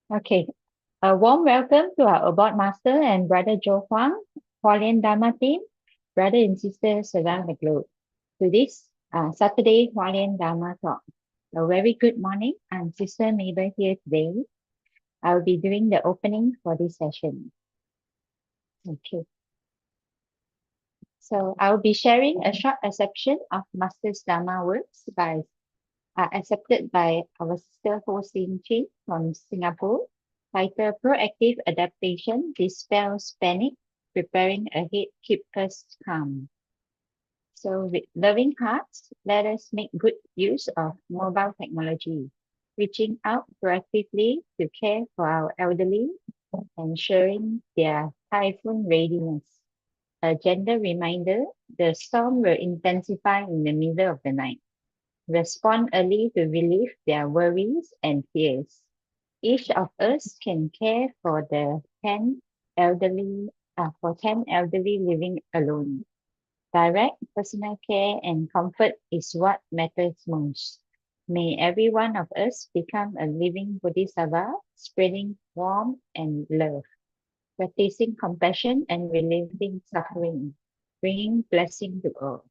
Okay, a warm welcome to our Abode Master and Brother Joe Huang, Hualien Dharma team, brother and sisters around the globe. To this Saturday Hualien Dharma talk. A very good morning. I'm Sister Mabel here today. I'll be doing the opening for this session. Okay. So I'll be sharing a short exception of Master's Dharma works accepted by our sister Ho Sin Chin from Singapore, titled Proactive Adaptation Dispels Panic, Preparing Ahead Keep Us Calm. So with loving hearts, let us make good use of mobile technology, reaching out proactively to care for our elderly, ensuring their typhoon readiness. A gentle reminder, the storm will intensify in the middle of the night. Respond early to relieve their worries and fears. Each of us can care for the 10 elderly, for 10 elderly living alone. Direct personal care and comfort is what matters most. May every one of us become a living Bodhisattva, spreading warmth and love, practicing compassion and relieving suffering, bringing blessing to all.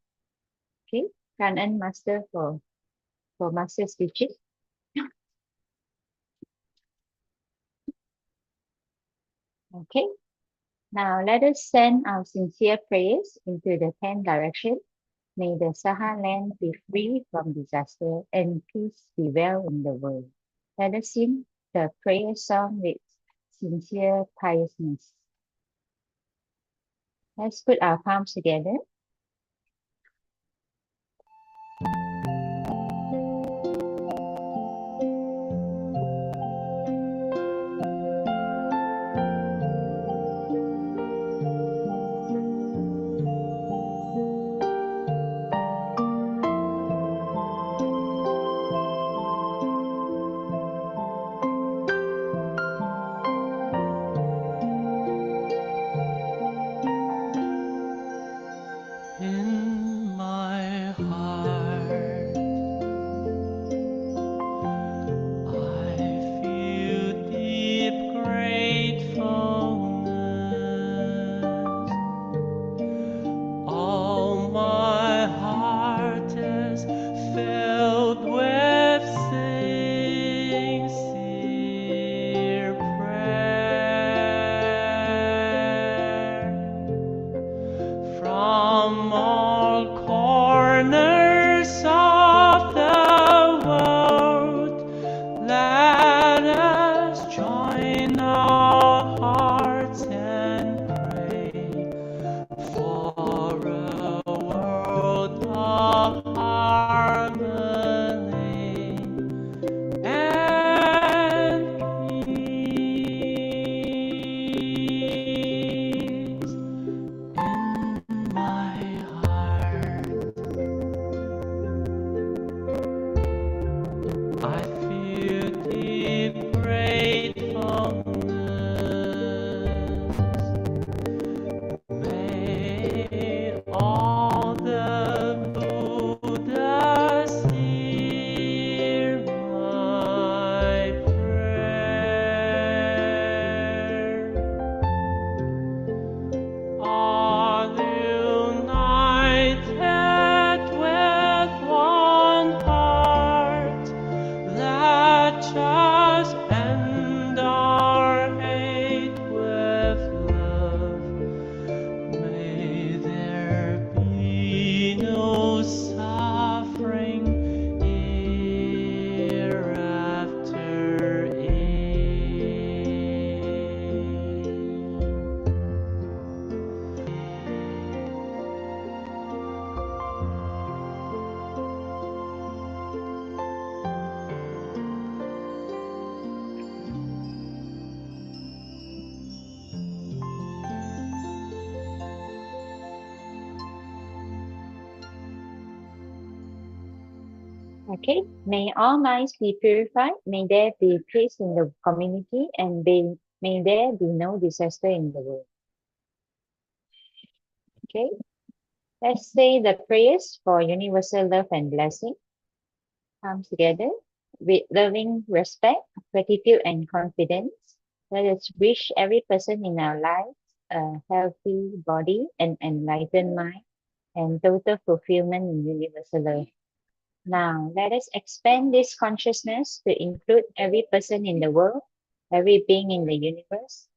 Okay, Kanan Master for Master teaching. Okay, now let us send our sincere prayers into the 10 directions. May the Saha land be free from disaster and peace be well in the world. Let us sing the prayer song with sincere piousness. Let's put our palms together. In my heart, I feel deep gratefulness. All my heart is filled with sincere prayer. From all corners of the world, let us join our hearts and pray for a world of harmony and peace. In my heart, I feel deep gratefulness. May all the Buddhas hear my prayer. All united with one heart, let us end our hate with love. May there be no suffering hereafter. Okay, may all minds be purified. May there be peace in the community and may there be no disaster in the world. Okay, let's say the prayers for universal love and blessing. Palms together. with loving respect, gratitude, and confidence. Let us wish every person in our lives a healthy body, an enlightened mind, and total fulfillment in universal love. Now, let us expand this consciousness to include every person in the world, every being in the universe,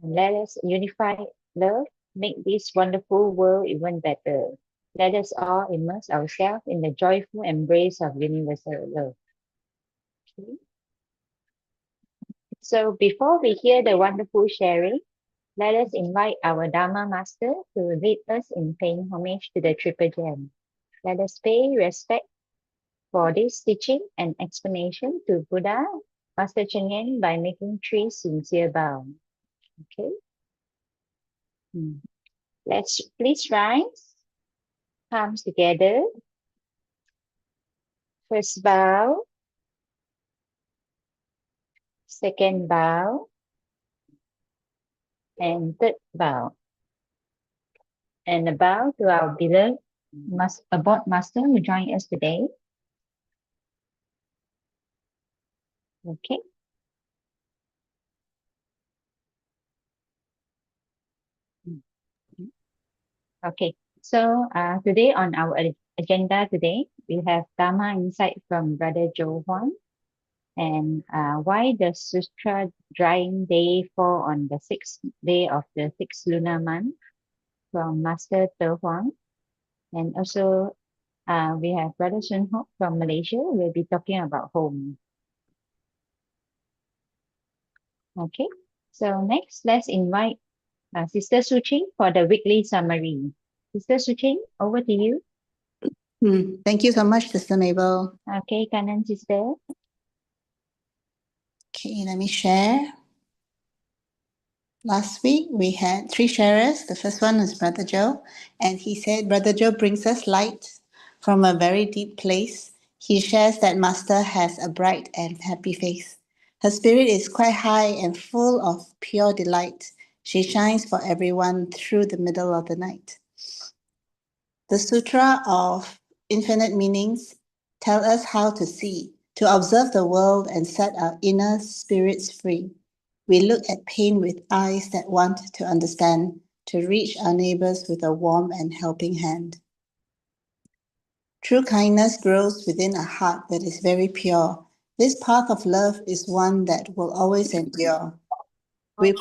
and let us unify love, make this wonderful world even better. Let us all immerse ourselves in the joyful embrace of universal love. Okay. So, before we hear the wonderful sharing, let us invite our Dharma Master to lead us in paying homage to the Triple Gem. Let us pay respect for this teaching and explanation to Buddha, Master Cheng Yen, by making three sincere bows. Okay. Let's please rise, palms together. First bow, second bow, and third bow. And a bow to our beloved Abode Master who joined us today. Okay. Okay. So today on our agenda today, we have Dharma insight from Brother Joe Huang, and why the Sutra drying day fall on the 6th day of the 6th lunar month from Master Te Huang. And also we have Brother Sun Hock from Malaysia. We'll be talking about home. Okay. So next, let's invite Sister Su Ching for the weekly summary. Sister Su Ching, over to you. Thank you so much, Sister Mabel. Okay, Kanan Sister. Okay, let me share. Last week, we had 3 sharers. The first one is Brother Joe, and he said, Brother Joe brings us light from a very deep place. He shares that Master has a bright and happy face. Her spirit is quite high and full of pure delight. She shines for everyone through the middle of the night. The Sutra of Infinite Meanings tell us how to see, to observe the world and set our inner spirits free. We look at pain with eyes that want to understand, to reach our neighbors with a warm and helping hand. True kindness grows within a heart that is very pure. This path of love is one that will always endure. We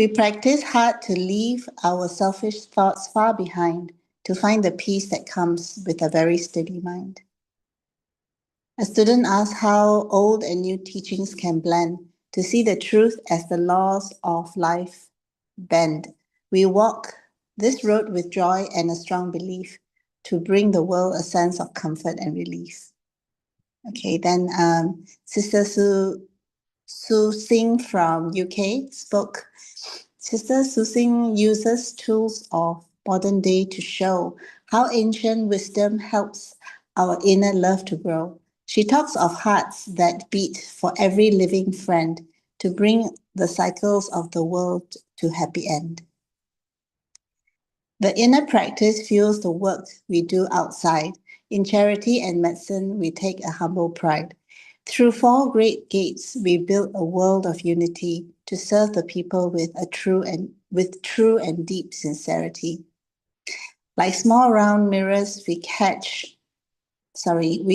practice hard to leave our selfish thoughts far behind, to find the peace that comes with a very steady mind. A student asks how old and new teachings can blend, to see the truth as the laws of life bend. We walk this road with joy and a strong belief, to bring the world a sense of comfort and relief. Okay, then Sister Su Sing from UK spoke. Sister Su Sing uses tools of modern day to show how ancient wisdom helps our inner love to grow. She talks of hearts that beat for every living friend, to bring the cycles of the world to happy end. The inner practice fuels the work we do outside. In charity and medicine, we take a humble pride. Through 4 great gates, we build a world of unity to serve the people with true and deep sincerity. Like small round mirrors, we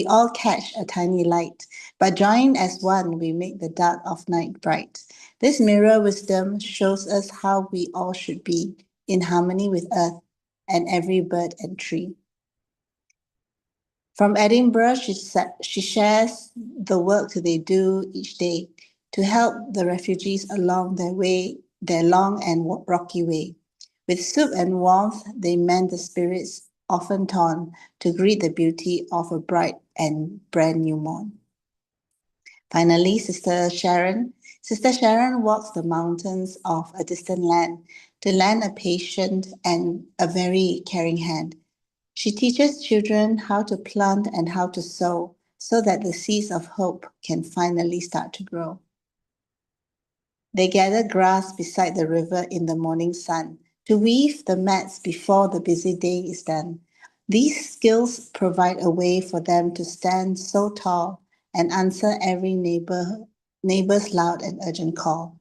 all catch a tiny light, but joined as one, we make the dark of night bright. This mirror wisdom shows us how we all should be in harmony with earth and every bird and tree. From Edinburgh, she shares the work they do each day to help the refugees along their long and rocky way. With soup and warmth, they mend the spirits often torn, to greet the beauty of a bright and brand new morn. Finally, Sister Sharon walks the mountains of a distant land to lend a patient and a very caring hand. She teaches children how to plant and how to sow, so that the seeds of hope can finally start to grow. They gather grass beside the river in the morning sun, to weave the mats before the busy day is done. These skills provide a way for them to stand so tall and answer every neighbor's loud and urgent call.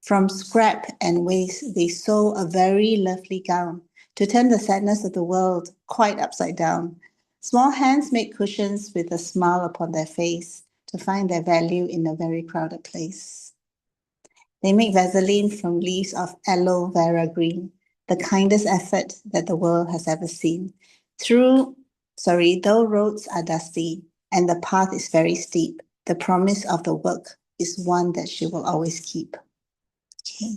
From scrap and waste, they sew a very lovely gown to turn the sadness of the world quite upside down. Small hands make cushions with a smile upon their face to find their value in a very crowded place. They make Vaseline from leaves of aloe vera green, the kindest effort that the world has ever seen. Though roads are dusty and the path is very steep, the promise of the work is one that she will always keep. Okay.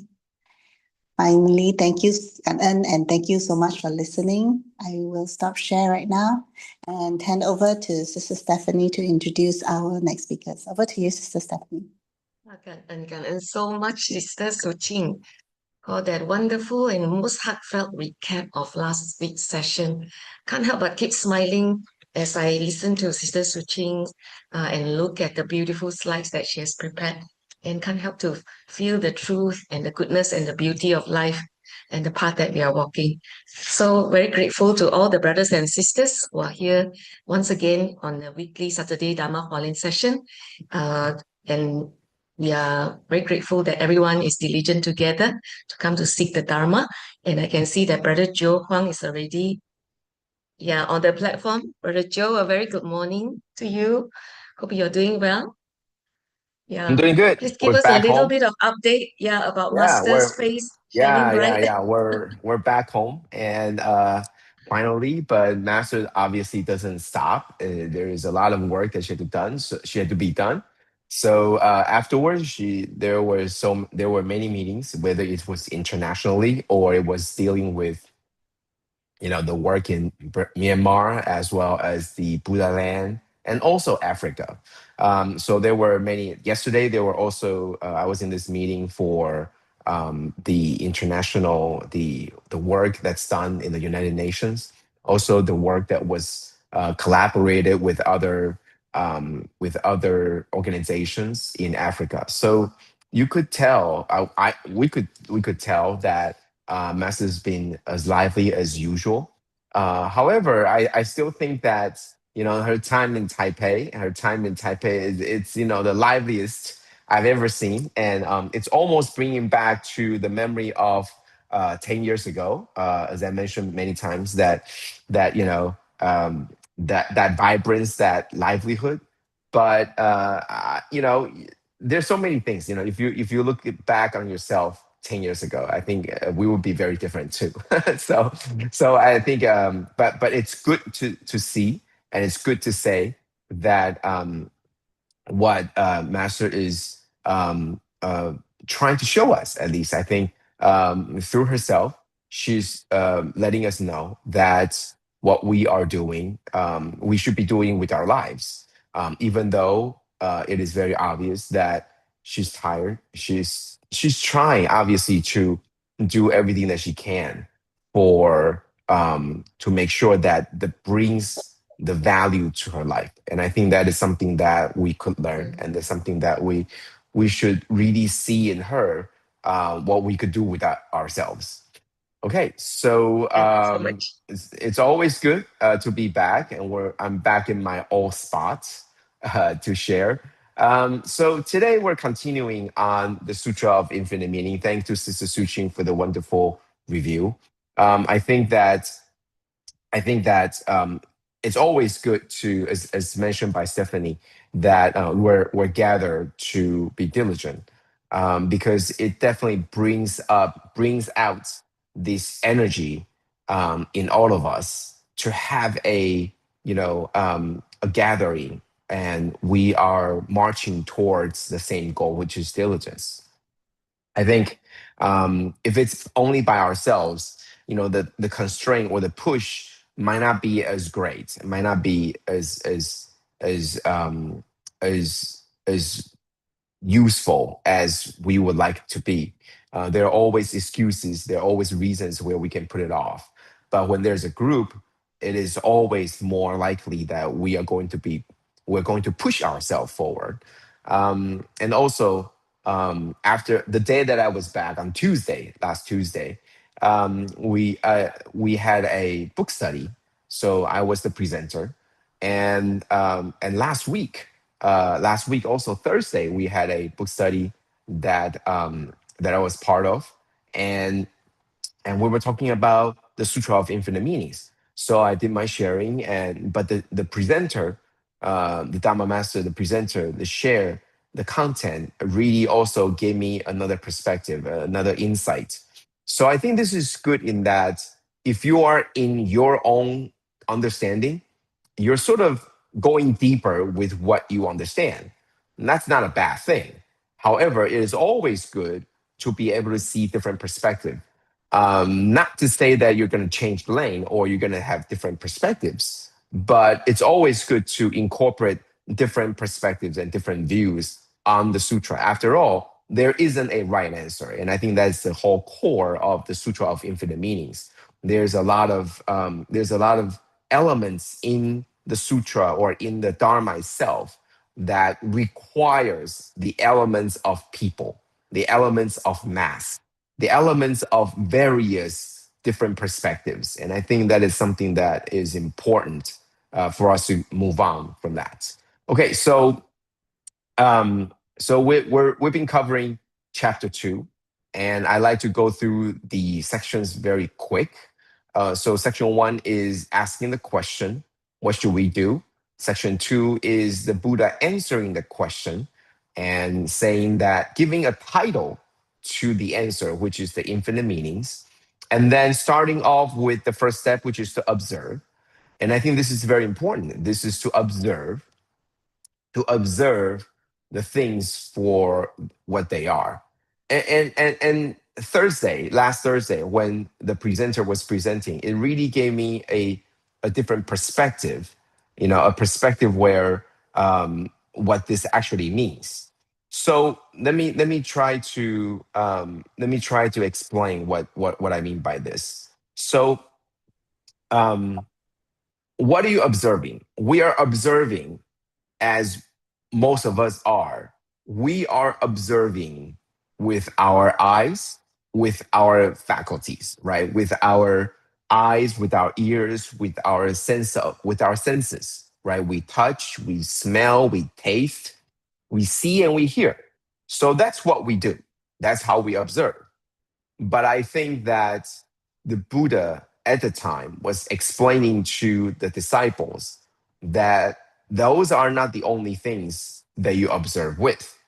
Finally, thank you, Ann, and thank you so much for listening. I will stop share right now and hand over to Sister Stephanie to introduce our next speakers. Over to you, Sister Stephanie. And so much, Sister Suching, for that wonderful and most heartfelt recap of last week's session. Can't help but keep smiling as I listen to Sister Suching and look at the beautiful slides that she has prepared, and can't help to feel the truth and the goodness and the beauty of life and the path that we are walking. So very grateful to all the brothers and sisters who are here once again on the weekly Saturday Dharma Hualien session. And we are very grateful that everyone is diligent together to come to seek the Dharma. And I can see that Brother Joe Huang is already on the platform. Brother Joe, a very good morning to you. Hope you're doing well. I'm doing good. Please give We're us a back little home. bit of update, about Yeah, Master's face shining bright. We're back home, and finally, but Master obviously doesn't stop. There is a lot of work that she had to be done. So afterwards, there were many meetings, whether it was internationally or it was dealing with the work in Myanmar as well as the Buddha land and also Africa. So there were many. Yesterday, there were also. I was in this meeting for the international the work that's done in the United Nations. Also, the work that was collaborated with other organizations in Africa. So you could tell. We could tell that Master's been as lively as usual. However, I still think that her time in Taipei it's the liveliest I've ever seen, and it's almost bringing back to the memory of 10 years ago. As I mentioned many times, that vibrance, that livelihood. But there's so many things. If you look back on yourself 10 years ago, I think we would be very different too. So I think, but it's good to see, and it's good to say that what Master is trying to show us. At least I think through herself, she's letting us know that what we are doing, we should be doing with our lives, even though it is very obvious that she's tired. She's trying obviously to do everything that she can for to make sure that brings the value to her life. And I think that is something that we could learn, and there's something that we should really see in her, what we could do with that ourselves. Okay, so So much. it's always good to be back, and I'm back in my old spot to share. So today we're continuing on the Sutra of Infinite Meaning. Thanks to Sister Suchin for the wonderful review. I think that it's always good to, as mentioned by Stephanie, that we're gathered to be diligent, because it definitely brings out this energy in all of us to have a gathering, and we are marching towards the same goal, which is diligence. I think if it's only by ourselves, the constraint or the push might not be as great. It might not be as as useful as we would like it to be. There are always excuses. There are always reasons where we can put it off. But when there's a group, it is always more likely that we're going to push ourselves forward. And also, after the day that I was back on last Tuesday, we had a book study So I was the presenter. And last week also Thursday, we had a book study that I was part of, and we were talking about the Sutra of Infinite Meanings. So I did my sharing, but the presenter, the Dharma master, the presenter, the share, the content really also gave me another perspective, another insight. So I think this is good in that if you are in your own understanding, you're sort of going deeper with what you understand. And that's not a bad thing. However, it is always good to be able to see different perspective. Not to say that you're going to change the lane or you're going to have different perspectives, but it's always good to incorporate different perspectives and different views on the sutra. After all, there isn't a right answer, and I think that's the whole core of the Sutra of Infinite Meanings. There's a lot of elements in the sutra or in the Dharma itself that requires the elements of people, the elements of mass, the elements of various different perspectives. And I think that is something that is important for us to move on from that. Okay, so we've been covering chapter 2, and I like to go through the sections very quick. So section 1 is asking the question, what should we do? Section 2 is the Buddha answering the question and saying that, giving a title to the answer, which is the infinite meanings. And then starting off with the first step, which is to observe. And I think this is very important. This is to observe the things for what they are. And last Thursday, when the presenter was presenting, it really gave me a different perspective, a perspective where what this actually means. So let me try to explain what I mean by this. So what are you observing? We are observing, as most of us are, we are observing with our eyes, with our faculties, right? With our eyes, with our ears, with our senses, right? We touch, we smell, we taste, we see, and we hear. So that's what we do. That's how we observe. But I think that the Buddha at the time was explaining to the disciples that those are not the only things that you observe with.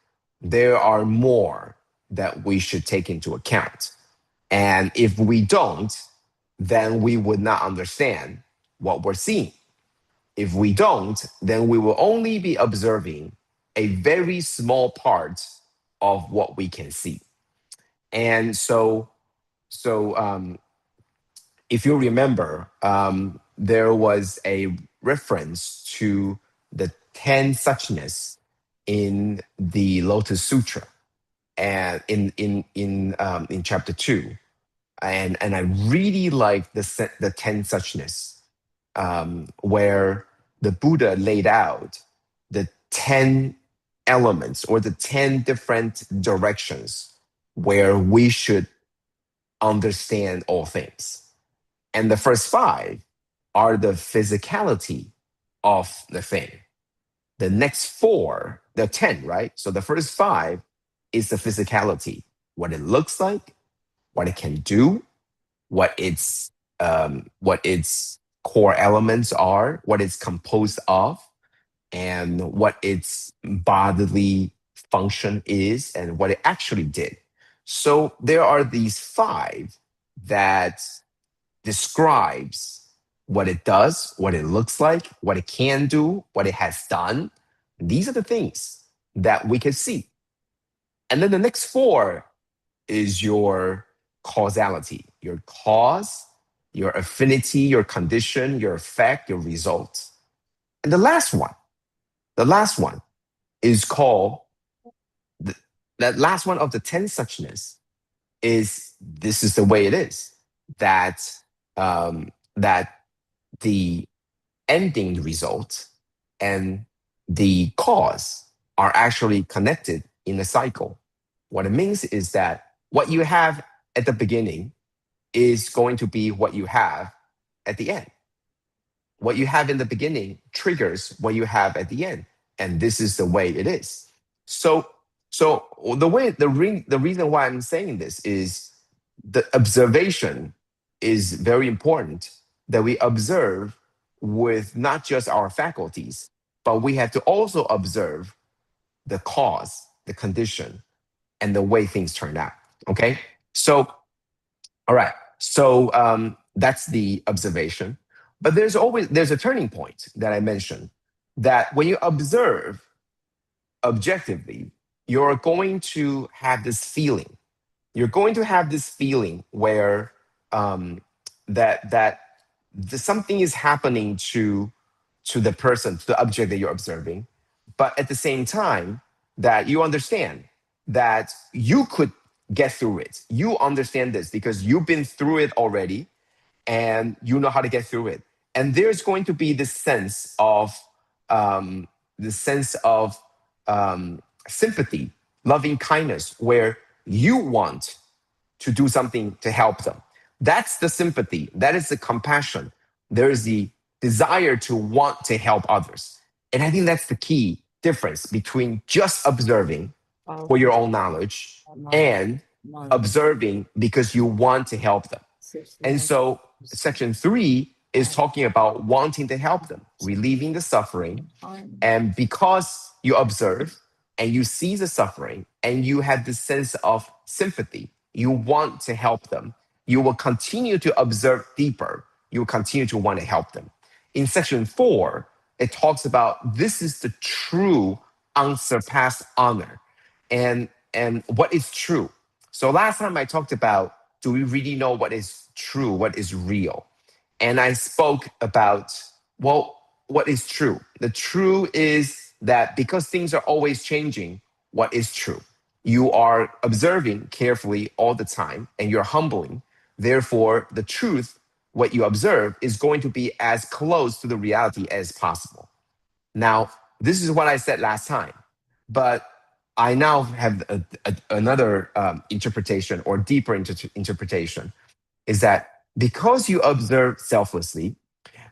There are more that we should take into account. And if we don't, then we would not understand what we're seeing. If we don't, then we will only be observing a very small part of what we can see. And so if you remember, there was a reference to the 10 suchness in the Lotus Sutra, and in chapter 2, and I really like the 10 suchness, where the Buddha laid out the 10 elements or the 10 different directions where we should understand all things. And the first 5 are the physicality of the thing. The next 4, the 10, right? So the first 5 is the physicality, what it looks like, what it can do, what its core elements are, what it's composed of, and what its bodily function is, and what it actually did. So there are these 5 that describes what it does, what it looks like, what it can do, what it has done. These are the things that we can see. And then the next 4 is your causality, your cause, your affinity, your condition, your effect, your result. And the last one is called, that last one of the 10 suchness is, this is the way it is, that the ending result and the cause are actually connected in a cycle. What it means is that what you have at the beginning is going to be what you have at the end. what you have in the beginning triggers what you have at the end. And this is the way it is. So the reason why I'm saying this is the observation is very important, that we observe with not just our faculties, but we have to also observe the cause, the condition, and the way things turn out. Okay. So, all right. So that's the observation. But there's a turning point that I mentioned, that when you observe objectively, you're going to have this feeling. You're going to have this feeling where something is happening to the person, to the object that you're observing, but at the same time that you understand that you could get through it. You understand this because you've been through it already, and you know how to get through it. And there's going to be this sense of um, sympathy, loving kindness, where you want to do something to help them. That's the sympathy. That is the compassion. There is the desire to want to help others. And I think that's the key difference between just observing for your own knowledge and observing because you want to help them. And so section 3 is talking about wanting to help them, relieving the suffering. And because you observe and you see the suffering and you have this sense of sympathy, you want to help them, you will continue to observe deeper. You will continue to want to help them. In section 4, it talks about this is the true unsurpassed honor and what is true. So last time I talked about, do we really know what is true, what is real? And I spoke about, well, what is true? The true is that because things are always changing, what is true? You are observing carefully all the time and you're humbling. Therefore, the truth, what you observe, is going to be as close to the reality as possible. Now, this is what I said last time, but I now have another interpretation or deeper interpretation, is that because you observe selflessly,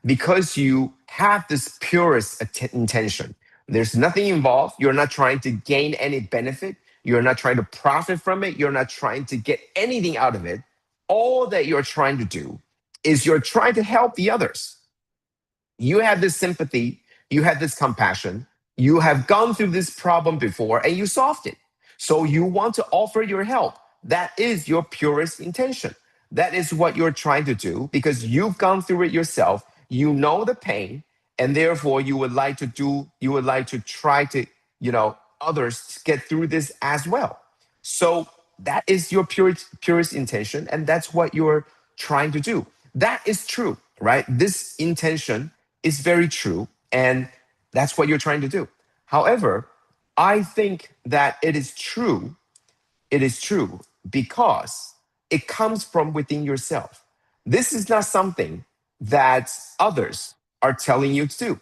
because you have this purest intention, there's nothing involved. You're not trying to gain any benefit. You're not trying to profit from it. You're not trying to get anything out of it. All that you're trying to do is you're trying to help the others. You have this sympathy. You have this compassion. You have gone through this problem before and you solved it. So you want to offer your help. That is your purest intention. That is what you're trying to do because you've gone through it yourself. You know the pain, and therefore you would like to try to, others get through this as well. So that is your purest intention, and that's what you're trying to do. That is true, right? This intention is very true, and that's what you're trying to do. However, I think that it is true because it comes from within yourself. This is not something that others are telling you to do.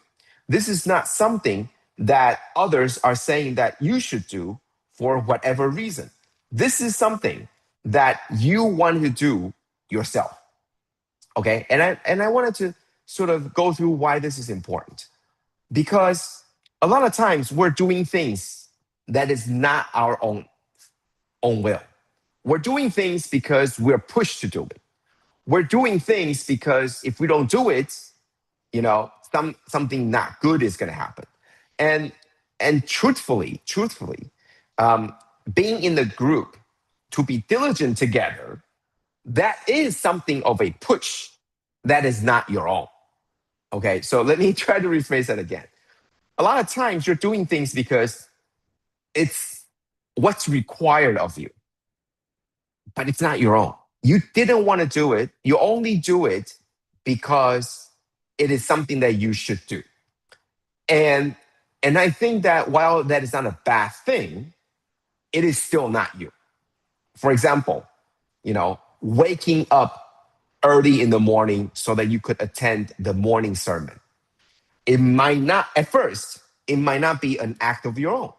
This is not something that others are saying that you should do for whatever reason. This is something that you want to do yourself. Okay? And I wanted to sort of go through why this is important. Because a lot of times we're doing things that is not our own will. We're doing things because we're pushed to do it. We're doing things because if we don't do it, something not good is going to happen. And truthfully, being in the group to be diligent together, that is something of a push that is not your own. Okay, so let me try to rephrase that again. A lot of times you're doing things because it's what's required of you, but it's not your own. You didn't want to do it. You only do it because it is something that you should do. And I think that while that is not a bad thing, it is still not you. For example, waking up early in the morning so that you could attend the morning sermon. It might not be an act of your own.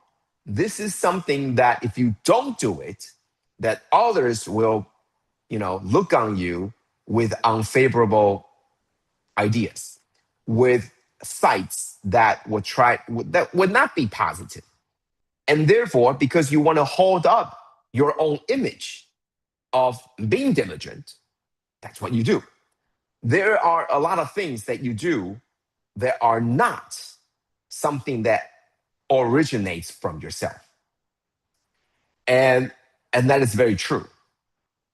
This is something that if you don't do it, that others will, look on you with unfavorable ideas. with sites that would not be positive. And therefore, because you want to hold up your own image of being diligent, that's what you do. There are a lot of things that you do that are not something that originates from yourself. And that is very true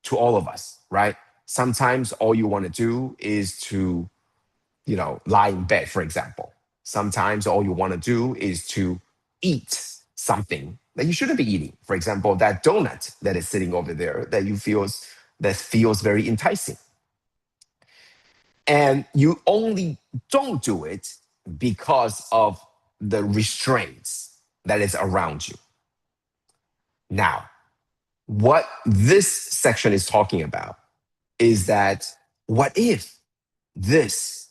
to all of us, right? Sometimes all you want to do is to, lie in bed, for example. Sometimes all you want to do is to eat something that you shouldn't be eating. For example, that donut that is sitting over there that feels very enticing. And you only don't do it because of the restraints that is around you. Now, what this section is talking about is that what if this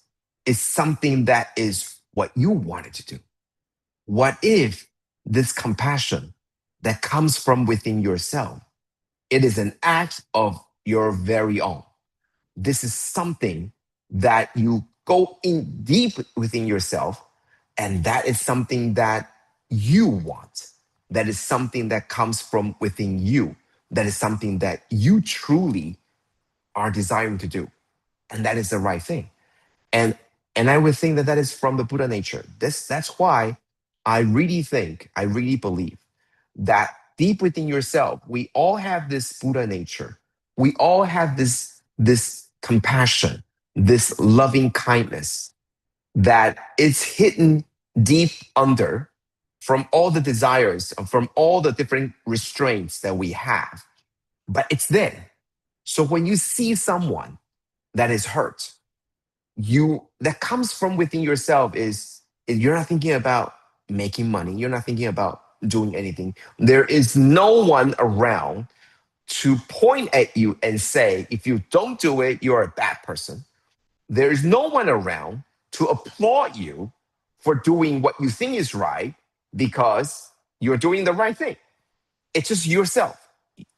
is something that is what you wanted to do? What if this compassion that comes from within yourself, it is an act of your very own? This is something that you go in deep within yourself, and that is something that you want. That is something that comes from within you. That is something that you truly are desiring to do. And that is the right thing. And I would think that is from the Buddha nature. That's why I really believe that deep within yourself, we all have this Buddha nature. We all have this compassion, this loving kindness that is hidden deep under from all the desires, from all the different restraints that we have. But it's there. So when you see someone that is hurt, that comes from within yourself is you're not thinking about making money. You're not thinking about doing anything. There is no one around to point at you and say, if you don't do it, you're a bad person. There is no one around to applaud you for doing what you think is right because you're doing the right thing. It's just yourself.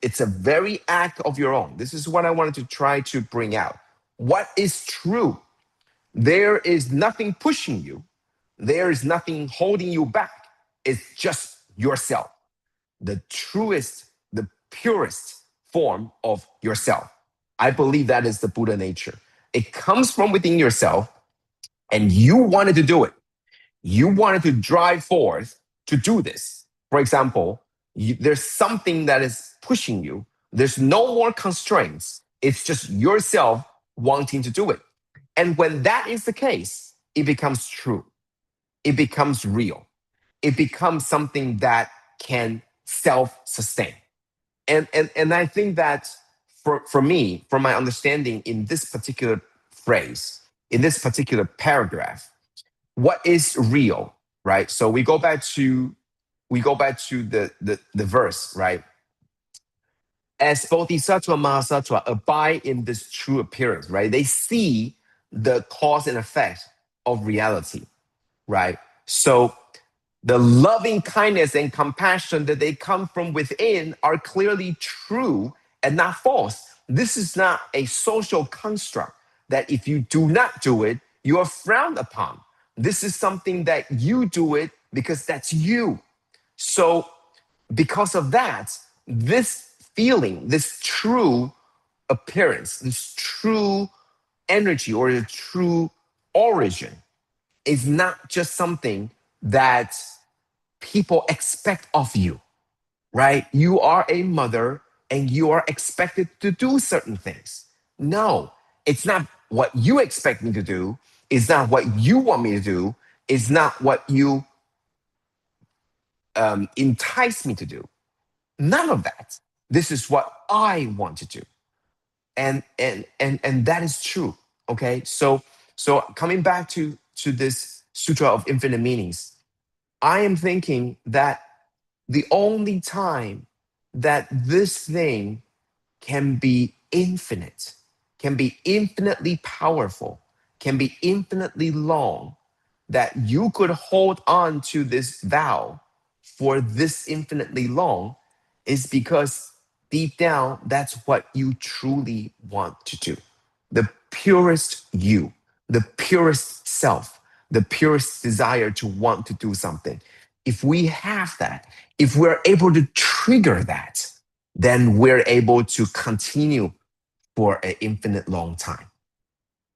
It's a very act of your own. This is what I wanted to try to bring out. What is true? There is nothing pushing you. There is nothing holding you back. It's just yourself. The truest, the purest form of yourself. I believe that is the Buddha nature. It comes from within yourself, and you wanted to do it. You wanted to drive forth to do this. For example, there's something that is pushing you. There's no more constraints. It's just yourself wanting to do it. And when that is the case, it becomes true. It becomes real. It becomes something that can self-sustain. And I think that for me, from my understanding in this particular phrase, in this particular paragraph, what is real, right? So we go back to the verse, right? As Bodhisattva, Mahasattva abide in this true appearance, right? They see the cause and effect of reality, right? So the loving kindness and compassion that they come from within are clearly true and not false. This is not a social construct that if you do not do it, you are frowned upon. This is something that you do it because that's you. So because of that, this feeling, this true appearance, this true energy or the true origin is not just something that people expect of you, right? You are a mother and you are expected to do certain things. No, it's not what you expect me to do. It's not what you want me to do. It's not what you entice me to do. None of that. This is what I want to do. And that is true. Okay. So coming back to this Sutra of Infinite Meanings, I am thinking that the only time that this thing can be infinite, can be infinitely powerful, can be infinitely long, that you could hold on to this vow for this infinitely long is because deep down, that's what you truly want to do. The purest you, the purest self, the purest desire to want to do something. If we have that, if we're able to trigger that, then we're able to continue for an infinite long time.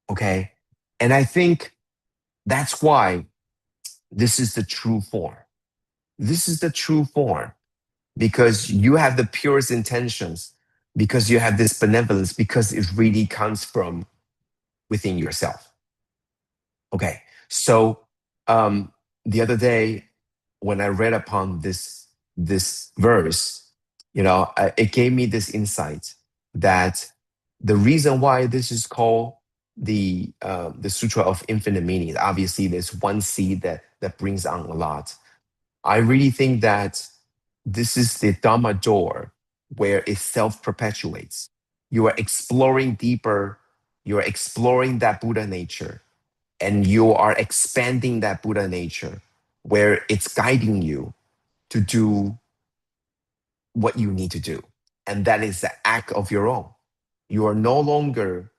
Okay? And I think that's why this is the true form. This is the true form because you have the purest intentions, because you have this benevolence, because it really comes from within yourself. Okay, so the other day when I read upon this verse, it gave me this insight that the reason why this is called the Sutra of Infinite Meaning. Obviously, there's one seed that brings on a lot. I really think that this is the Dharma door where it self-perpetuates. You are exploring deeper, you are exploring that Buddha nature, and you are expanding that Buddha nature where it's guiding you to do what you need to do. And that is the act of your own. You are no longer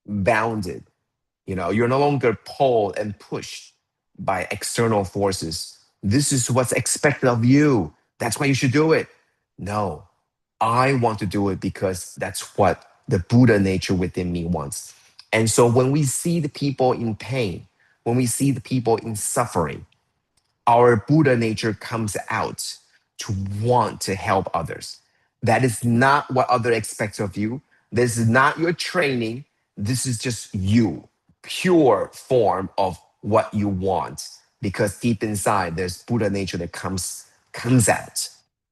bounded. You're no longer pulled and pushed by external forces. This is what's expected of you. That's why you should do it. No, I want to do it because that's what the Buddha nature within me wants. And so when we see the people in pain, when we see the people in suffering, our Buddha nature comes out to want to help others. That is not what others expect of you. This is not your training. This is just you, pure form of what you want. Because deep inside, there's Buddha nature that comes out,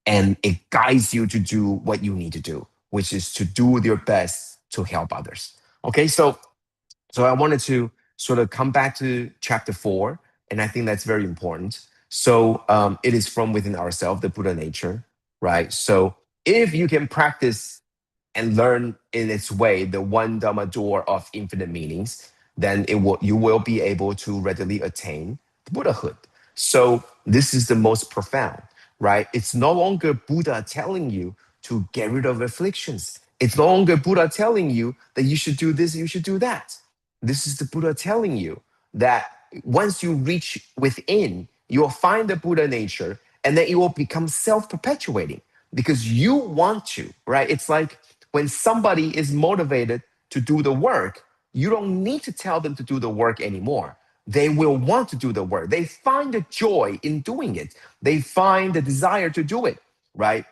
and it guides you to do what you need to do, which is to do your best to help others. Okay, so I wanted to sort of come back to chapter 4, and I think that's very important. So it is from within ourselves, the Buddha nature, right? So if you can practice and learn in its way the one Dhamma door of infinite meanings, then you will be able to readily attain Buddhahood. So this is the most profound, right? It's no longer Buddha telling you to get rid of afflictions. It's no longer Buddha telling you that you should do this, you should do that. This is the Buddha telling you that once you reach within, you will find the Buddha nature, and then it will become self-perpetuating because you want to, right? It's like when somebody is motivated to do the work, you don't need to tell them to do the work anymore. They will want to do the work. They find the joy in doing it. They find the desire to do it, right?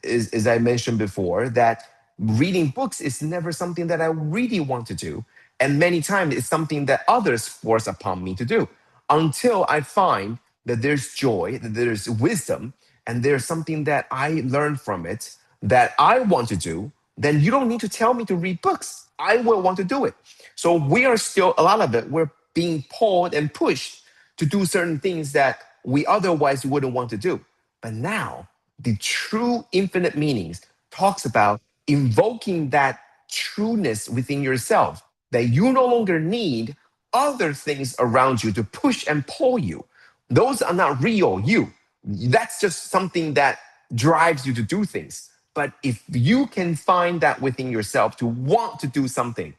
As I mentioned before, that reading books is never something that I really want to do. And many times it's something that others force upon me to do until I find that there's joy, that there's wisdom, and there's something that I learn from it that I want to do. Then you don't need to tell me to read books. I will want to do it. So we are still, a lot of it, we're being pulled and pushed to do certain things that we otherwise wouldn't want to do. But now, the true infinite meanings talks about invoking that trueness within yourself, that you no longer need other things around you to push and pull you. Those are not real you. That's just something that drives you to do things. But if you can find that within yourself to want to do something,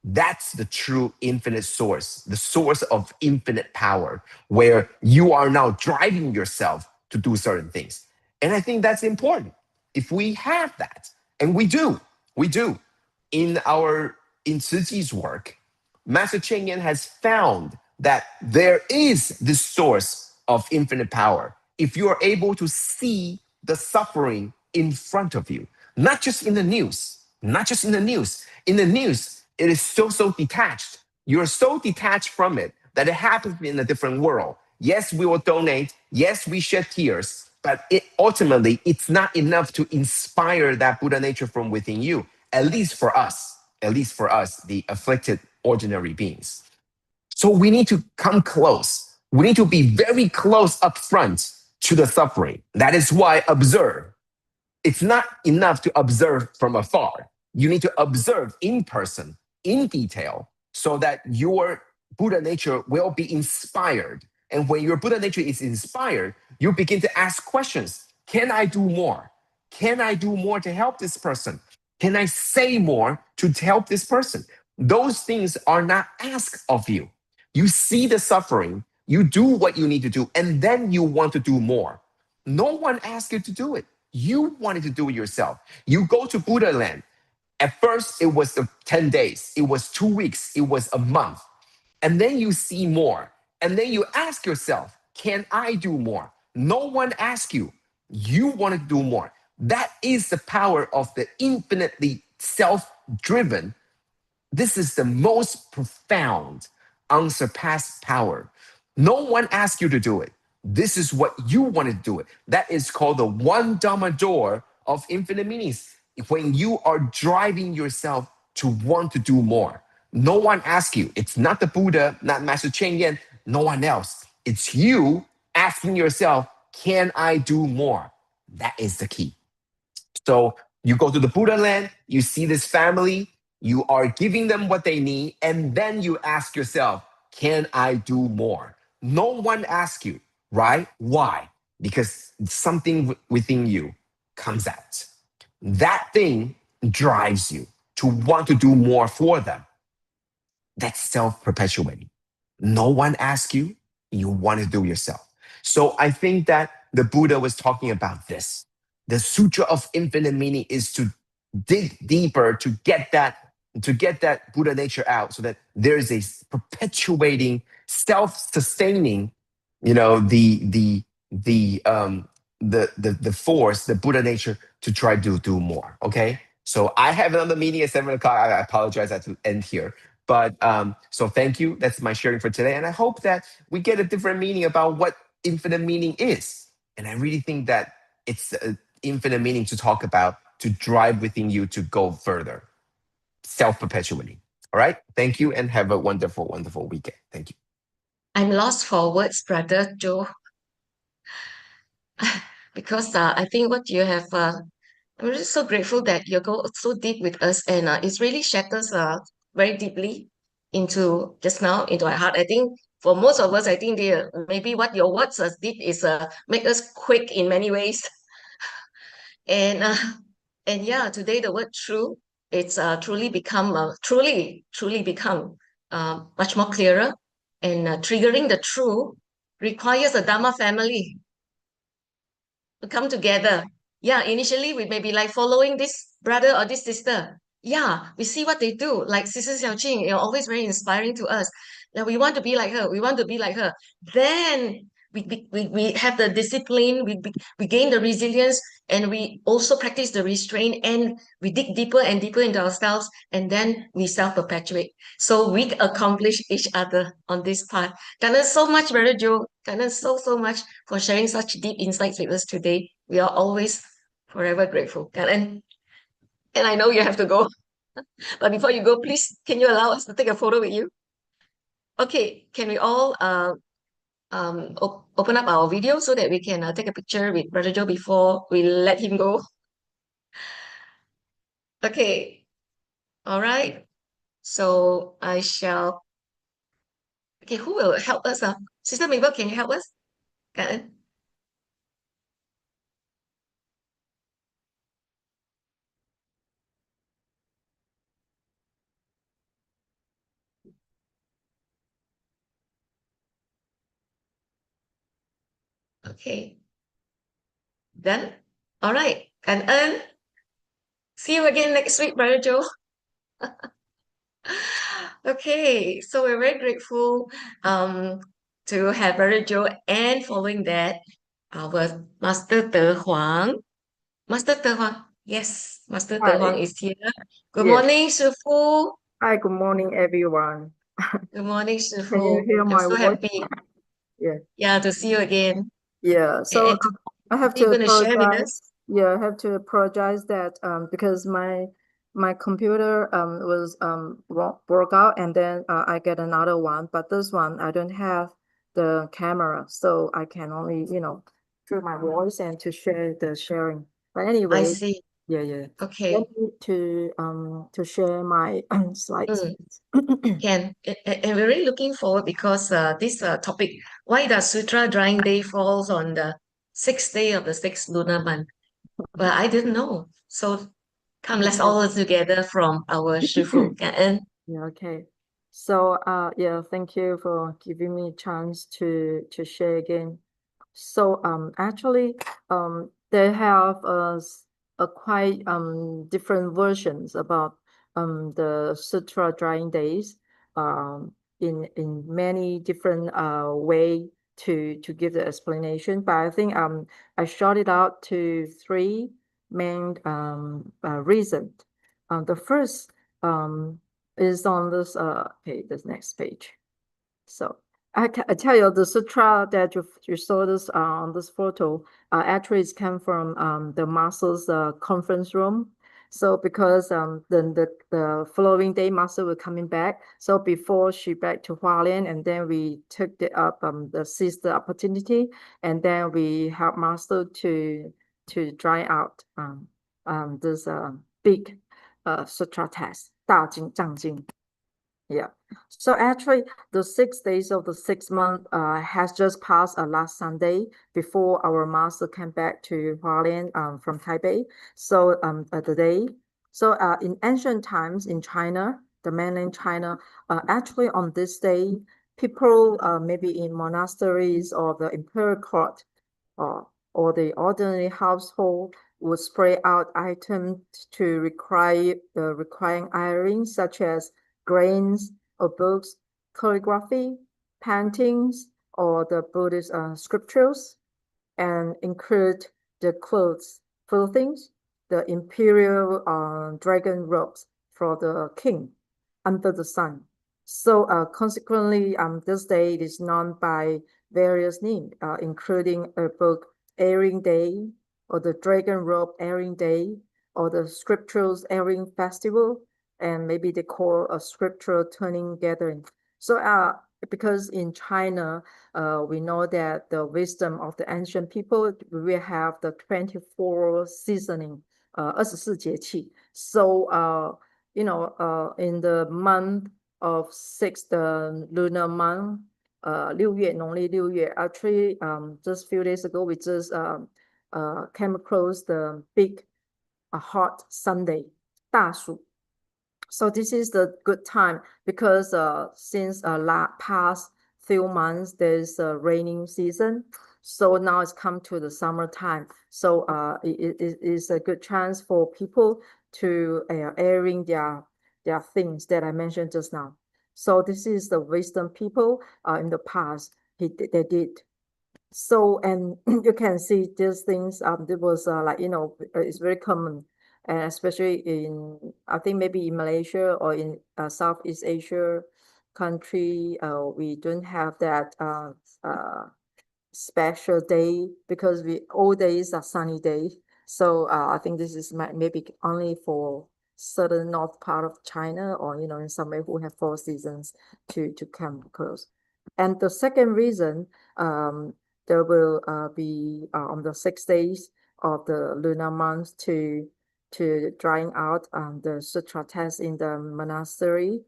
that's the true infinite source, the source of infinite power, where you are now driving yourself to do certain things. And I think that's important. If we have that, and we do in Tzu Chi's work, Master Cheng Yen has found that there is this source of infinite power. If you are able to see the suffering in front of you, not just in the news, In the news, it is so detached. You're so detached from it that it happens in a different world. Yes, we will donate. Yes, we shed tears. But ultimately, it's not enough to inspire that Buddha nature from within you, at least for us, the afflicted ordinary beings. So we need to come close. We need to be very close up front to the suffering. That is why observe. It's not enough to observe from afar. You need to observe in person, in detail, so that your Buddha nature will be inspired. And when your Buddha nature is inspired, you begin to ask questions. Can I do more? Can I do more to help this person? Can I say more to help this person? Those things are not asked of you. You see the suffering, you do what you need to do, and then you want to do more. No one asked you to do it. You wanted to do it yourself. You go to Buddha land. At first, it was 10 days, it was 2 weeks, it was a month. And then you see more. And then you ask yourself, can I do more? No one asked you. You want to do more. That is the power of the infinitely self driven. This is the most profound, unsurpassed power. No one asked you to do it. This is what you want to do it. That is called the one Dharma door of infinite meanings. When you are driving yourself to want to do more, no one asks you. It's not the Buddha, not Master Cheng Yen, no one else. It's you asking yourself, can I do more? That is the key. So you go to the Buddha land, you see this family, you are giving them what they need, and then you ask yourself, can I do more? No one asks you, right? Why? Because something within you comes out. That thing drives you to want to do more for them. That's self-perpetuating. No one asks you, you want to do yourself. So I think that the Buddha was talking about this. The Sutra of Infinite Meaning is to dig deeper to get that Buddha nature out, so that there is a perpetuating, self-sustaining, the force, the Buddha nature, to try to do more. Okay. So I have another meeting at 7 o'clock. I apologize, I have to end here. But so thank you. That's my sharing for today. And I hope that we get a different meaning about what infinite meaning is. And I really think that it's infinite meaning to talk about, to drive within you to go further, self-perpetuating. All right. Thank you, and have a wonderful, wonderful weekend. Thank you. I'm lost for words, Brother Joe, because I think what you have, I'm really so grateful that you go so deep with us, and it really shatters very deeply into just now into our heart. I think for most of us, I think maybe what your words did is make us quick in many ways. And yeah, today the word true, it's truly become truly become much more clearer. And triggering the true requires a Dharma family to come together. Yeah, initially we may be like following this brother or this sister. Yeah, we see what they do. Like Sister Xiaoqing, always very inspiring to us. That we want to be like her. We want to be like her. Then we have the discipline. We gain the resilience, and we also practice the restraint. And we dig deeper and deeper into ourselves, and then we self-perpetuate. So we accomplish each other on this path. Thank you so much, Brother Joe. Thank you so much for sharing such deep insights with us today. We are always forever grateful. And I know you have to go. But before you go, please, can you allow us to take a photo with you? Okay, can we all open up our video so that we can take a picture with Brother Joe before we let him go? Okay, all right. So I shall. Okay, who will help us? Sister Mabel, can you help us? Cảm ơn. Okay, done. All right, cảm ơn. See you again next week, Brother Joe. Okay, so we're very grateful to have Brother Joe, and following that, our Master Te Huang. Master Te Huang, yes, Master Te Hi. Huang is here. Good Yes. morning, Shifu. Hi, good morning, everyone. Good morning, Can you Shifu. hear I'm my so voice? happy, Yeah. to see you again. Yeah. So And I have you're to going to share with us? apologize. Yeah, I have to apologize that because my computer was broke out, and then I get another one, but this one I don't have the camera, so I can only through my voice and to share the sharing. But I anyway, see. yeah. Okay. Let me to share my slides. And we're really looking forward because this topic, why does Sutra Drying Day falls on the 6th day of the 6th lunar month? Well, I didn't know. So come, let's all learn together from our Shifu. Cảm ơn. Yeah, okay. So yeah, thank you for giving me a chance to share again. So actually they have a quite different versions about the Sutra drying days in many different way to give the explanation. But I think I short it out to three main reasons. The first is on this okay, this next page. So I tell you, the sutra that you saw this on this photo actually it came from the master's conference room. So because then the following day master was coming back, so before she back to Hualien, and then we took the seized the opportunity, and then we helped master to dry out this big sutra text 大经藏经. Yeah. So actually, the 6 days of the 6 month has just passed last Sunday before our master came back to Hualien from Taipei. So the day. So in ancient times in China, the mainland China, actually on this day, people maybe in monasteries or the imperial court or the ordinary household would spread out items to require the requiring iron, such as grains or books, calligraphy, paintings, or the Buddhist scriptures, and include the clothing, the imperial dragon robes for the king under the sun. So consequently, this day is known by various names, including a book airing day, or the dragon robe airing day, or the scriptures airing festival, and maybe they call a scriptural turning gathering. So because in China, we know that the wisdom of the ancient people, we have the 24 seasoning, 24节气. So you know, in the month of 6, the lunar month, 6月, 农历6月, actually just few days ago, we just came across the big hot Sunday, 大暑. So this is the good time because since past few months there's a raining season, so now it's come to the summertime. So it is a good chance for people to airing their things that I mentioned just now. So this is the wisdom people in the past they did. So and you can see these things. It was like it's very common. And especially in, I think maybe in Malaysia or in Southeast Asia country, we don't have that special day because all days are sunny days. So I think this is maybe only for southern north part of China, or in somewhere who have 4 seasons to come close. And the second reason, there will be on the 6 days of the lunar month to drying out the sutra text in the monastery,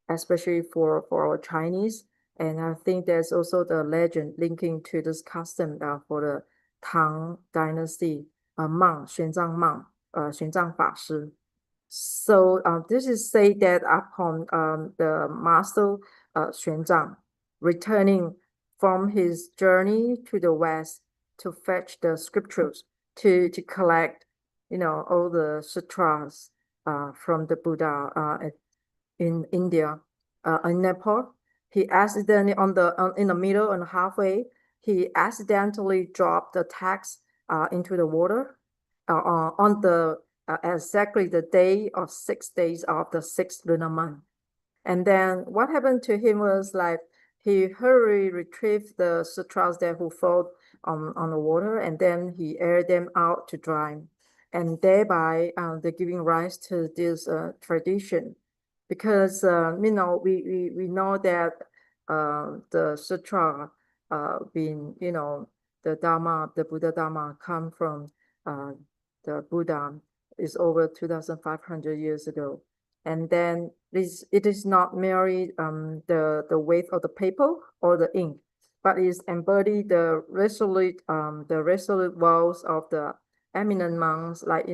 especially for our Chinese. And I think there's also the legend linking to this custom for the Tang Dynasty, monk, 玄奘 monk, 玄奘法师. So this is said that upon the master Xuan Zhang returning from his journey to the west to fetch the scriptures to collect all the sutras from the Buddha in India, in Nepal. He accidentally in the middle and halfway, he accidentally dropped the text into the water on the exactly the day of 6 days of the 6th lunar month. And then what happened to him was like he hurriedly retrieved the sutras that who fell on the water, and then he aired them out to dry, and thereby they're giving rise to this tradition, because we know that the sutra being the Dharma, the Buddha Dharma come from the Buddha is over 2,500 years ago. And then it is not merely the weight of the paper or the ink, but is embody the resolute vows of the eminent monks, like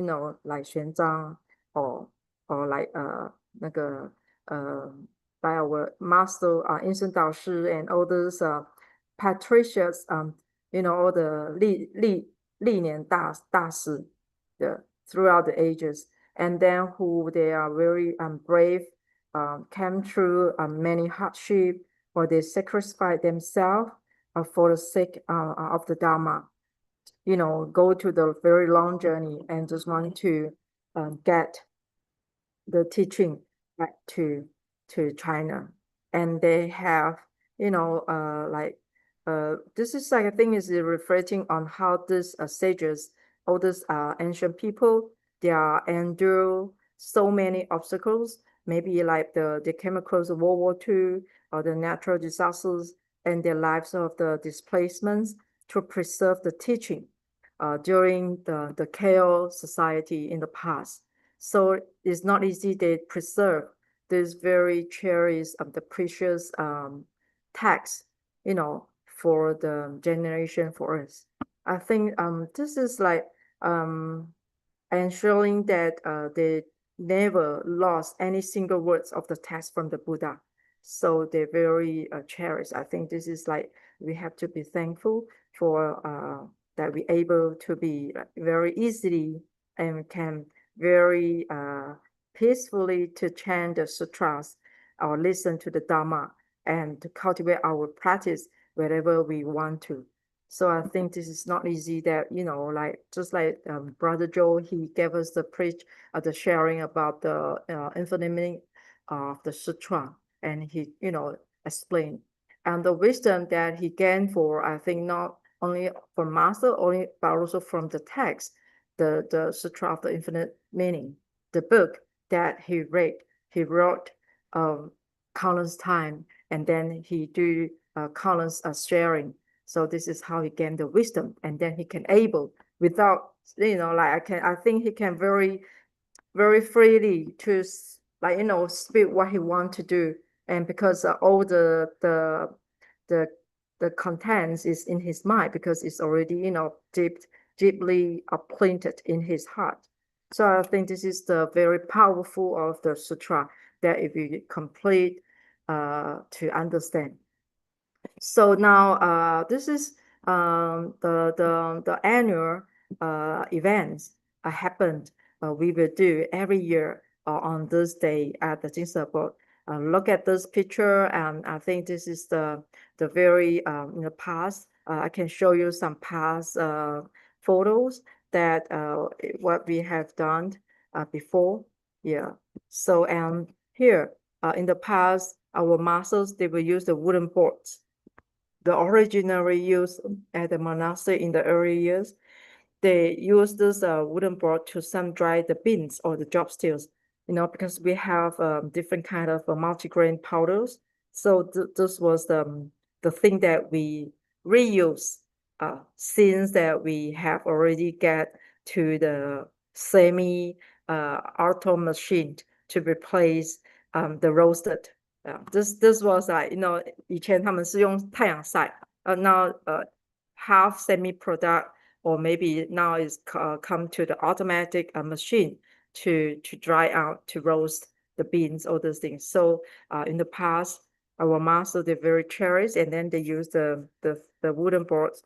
like 玄奘 or like 那个 by our master, Instant Dao Shi, and all those patricians, all the 历年大师, throughout the ages, and then who they are very brave, came through many hardship, or they sacrificed themselves for the sake of the Dharma. Go to the very long journey and just want to get the teaching back to China. And they have, this is like, I think is reflecting on how these sages, all these ancient people, they are endure so many obstacles, maybe like they came across World War II or the natural disasters and their lives of the displacements to preserve the teaching during the chaos society in the past. So it's not easy to preserve this very cherished the precious text, for the generation for us. I think this is like ensuring that they never lost any single words of the text from the Buddha. So they're very cherished. I think this is like we have to be thankful for that we're able to be very easily and can very peacefully to chant the sutras or listen to the Dharma and to cultivate our practice wherever we want to. So I think this is not easy that, like, just like Brother Joe, he gave us the the sharing about the infinite meaning of the sutra, and he, explained. And the wisdom that he gained for, I think, not only from master, only, but also from the text, the Sutra of the Infinite Meaning, the book that he wrote countless time, and then he do countless sharing. So this is how he gained the wisdom, and then he can able without, I think he can very, very freely to speak what he want to do, and because all the contents is in his mind, because it's already deeply planted in his heart. So I think this is the very powerful of the sutra that if you complete to understand. So now this is the annual events happened. We will do every year on this day at the Jinsa Board. Look at this picture, and I think this is the very past. I can show you some past photos that what we have done before. Yeah. So here in the past, our masters, they will use the wooden boards. The originally used at the monastery in the early years, they use this wooden board to sun dry the beans or the job stills, because we have different kind of multigrain powders. So this was the thing that we reuse since that we have already get to the semi auto machine to replace the roasted. This was like 以前他们是用太阳晒，now half semi product, or maybe now it's come to the automatic machine to dry out, to roast the beans, all those things. So in the past, our master, they very cherished, and then they use the wooden boards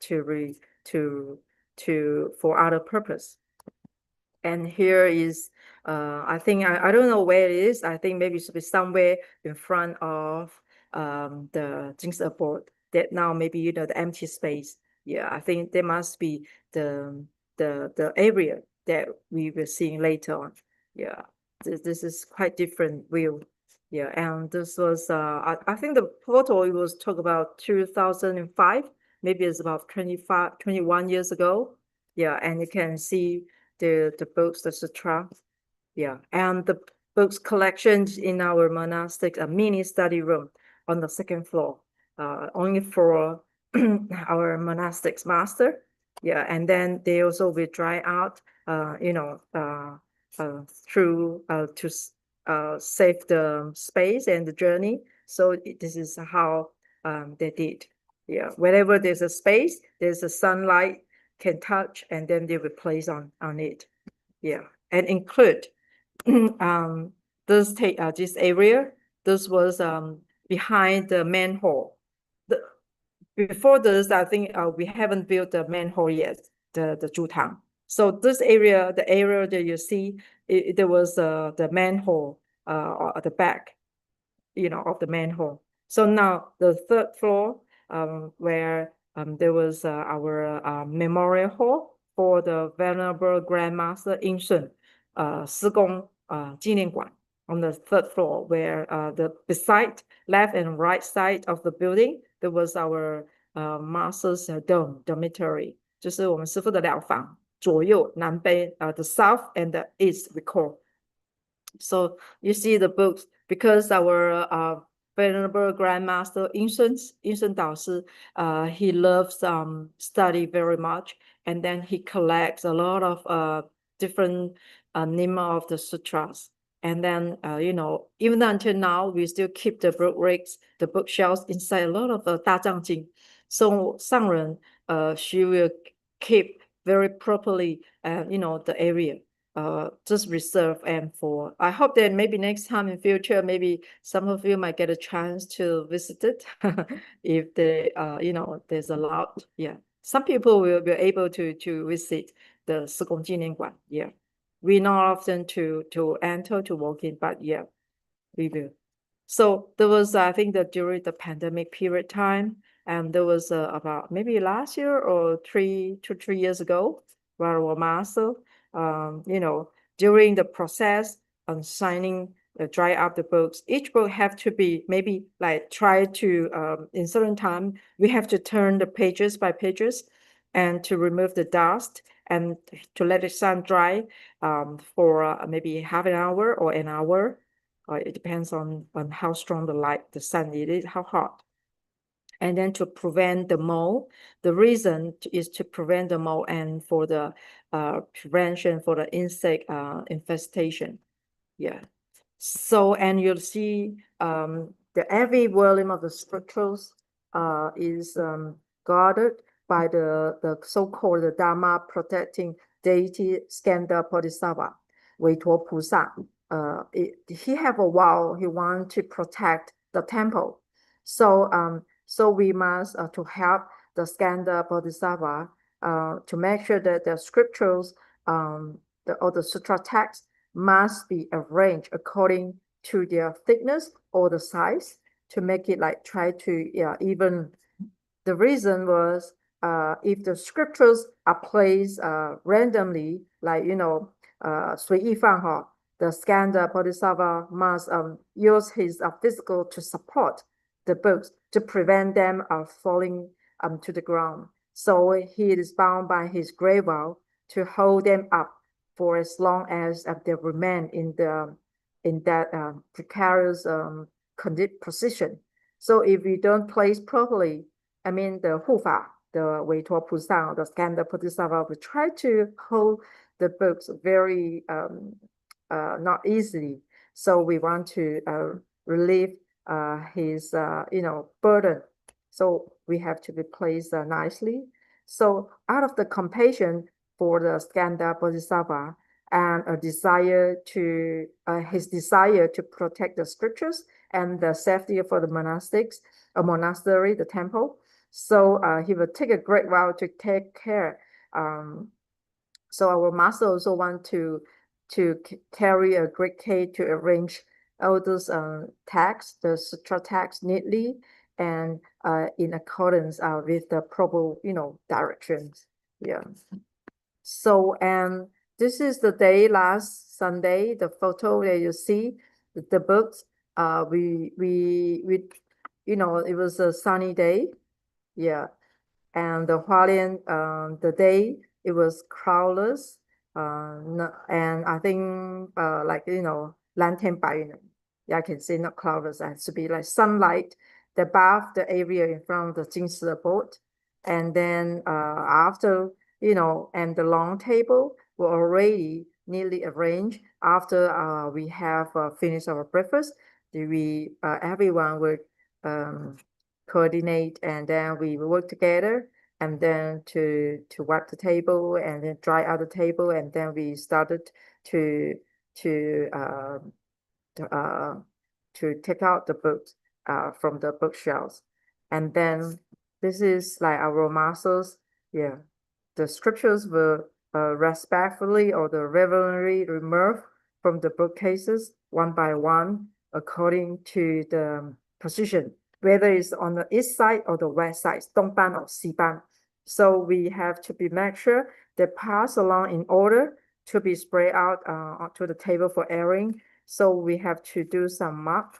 for other purpose. And here is I think I don't know where it is. I think maybe it should be somewhere in front of the Jinsa board, that now maybe the empty space. Yeah, I think there must be the area that we will see later on. Yeah, this is quite different view. Yeah, and this was I think the photo, it was talk about 2005, maybe it's about 21 years ago. Yeah, and you can see the books, the sutra. Yeah, and the books collections in our monastic mini study room on the second floor, only for our monastics master. Yeah, and then they also will dry out, through to save the space and the journey. So this is how they did. Yeah, wherever there's a space, there's a sunlight can touch, and then they will place on it. Yeah, and include this area this was behind the main hall. Before this, I think we haven't built the main hall yet, the Zhutang. So this area, the area that you see, there was the main hall at the back, of the main hall. So now the third floor, where there was our memorial hall for the Venerable Grandmaster Yingshun, 施公纪念馆 on the third floor, where the beside left and right side of the building, there was our master's dormitory, 就是我们师父的疗房，左右南北the south and the east we call. So you see the books, because our Venerable Grandmaster Yingshun 导师, he loves study very much, and then he collects a lot of different name of the sutras. And then, even until now, we still keep the the bookshelves inside a lot of the 大藏经. So Sangren, she will keep very properly, the area. Just reserve and for, I hope that maybe next time in future, maybe some of you might get a chance to visit it if they, there's a lot. Yeah, some people will be able to visit the 施公纪念馆. Yeah, we not often to enter to walk in, but yeah, we will. So there was, I think that during the pandemic period time, and there was about maybe last year or 2 to 3 years ago, where our master, during the process on signing, dry up the books, each book have to be maybe like try to, in certain time, we have to turn the pages by pages and to remove the dust and to let it sun dry for maybe half an hour or an hour. It depends on how strong the sun is, how hot. And then to prevent the mold, the reason is to prevent the mold and for the prevention for the insect infestation. Yeah. So, and you'll see every volume of the scriptures is guarded by the so-called the Dharma protecting deity Skanda Bodhisattva, Weituo Pusa. He have a vow, he want to protect the temple. So we must to help the Skanda Bodhisattva to make sure that the scriptures or the sutra text must be arranged according to their thickness or the size to make it like try to even. The reason was if the scriptures are placed randomly, like 随意放哈, the Skanda Bodhisattva must use his physical to support the books to prevent them falling to the ground. So he is bound by his grave vow to hold them up for as long as they remain in that precarious position. So if we don't place properly, I mean the Hufa, the Weituo Pusa, the Skanda Bodhisattva will try to hold the books very not easily. So we want to relieve his burden. So we have to be placed nicely. So out of the compassion for the Skanda Bodhisattva and a desire to his desire to protect the scriptures and the safety for the monastery, the temple. So he will take a great vow to take care. So our master also want to carry a great care to arrange all those texts, the sutra text neatly and in accordance with the proper, directions. Yeah. So, and this is the day last Sunday, the photo that you see, the books, we it was a sunny day. Yeah. And the Hualien, the day, it was cloudless. And I think,蓝天白云. Yeah, I can say not cloudless. It has to be like sunlight above the area in front of the Jingsi boat. And then after, and the long table were already neatly arranged. After we have finished our breakfast, everyone would coordinate, and then we will work together, and then to wipe the table and then dry out the table, and then we started to to take out the books from the bookshelves. And then this is like our masters. Yeah, the scriptures were respectfully or the reverently removed from the bookcases one by one according to the position, whether it's on the east side or the west side, 东班 or 西班. So we have to be make sure they pass along in order to be spread out onto the table for airing. So we have to do some mark.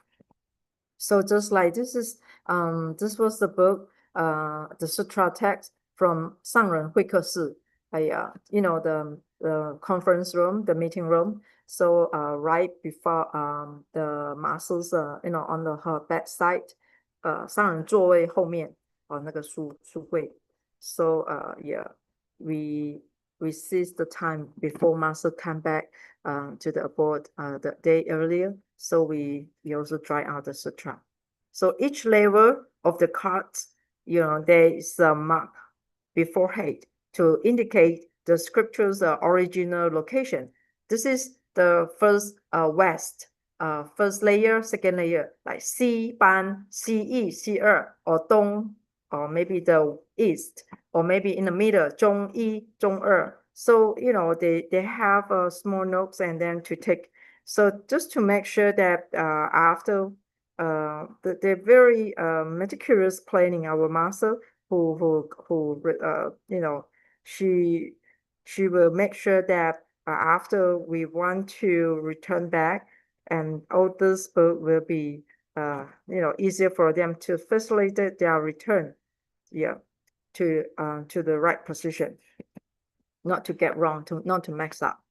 So just like this was the book, the sutra text from 上人会客室, the conference room, the meeting room. So right before the masters, on her bedside, 上人座位后面那个书柜. So we seize the time before master come back to the abode the day earlier. So we also try out the sutra. So each level of the cards, there is a mark beforehand to indicate the scripture's original location. This is the first west, first layer, second layer, like 西班, 西义, 西二, or 东, or maybe the east, or maybe in the middle, 中一, 中二. So, they have small notes and then to take. So just to make sure that after they're very meticulous planning, our master who she will make sure that after we want to return back, and all this book will be easier for them to facilitate their return, to the right position, not to get wrong, not to mix up.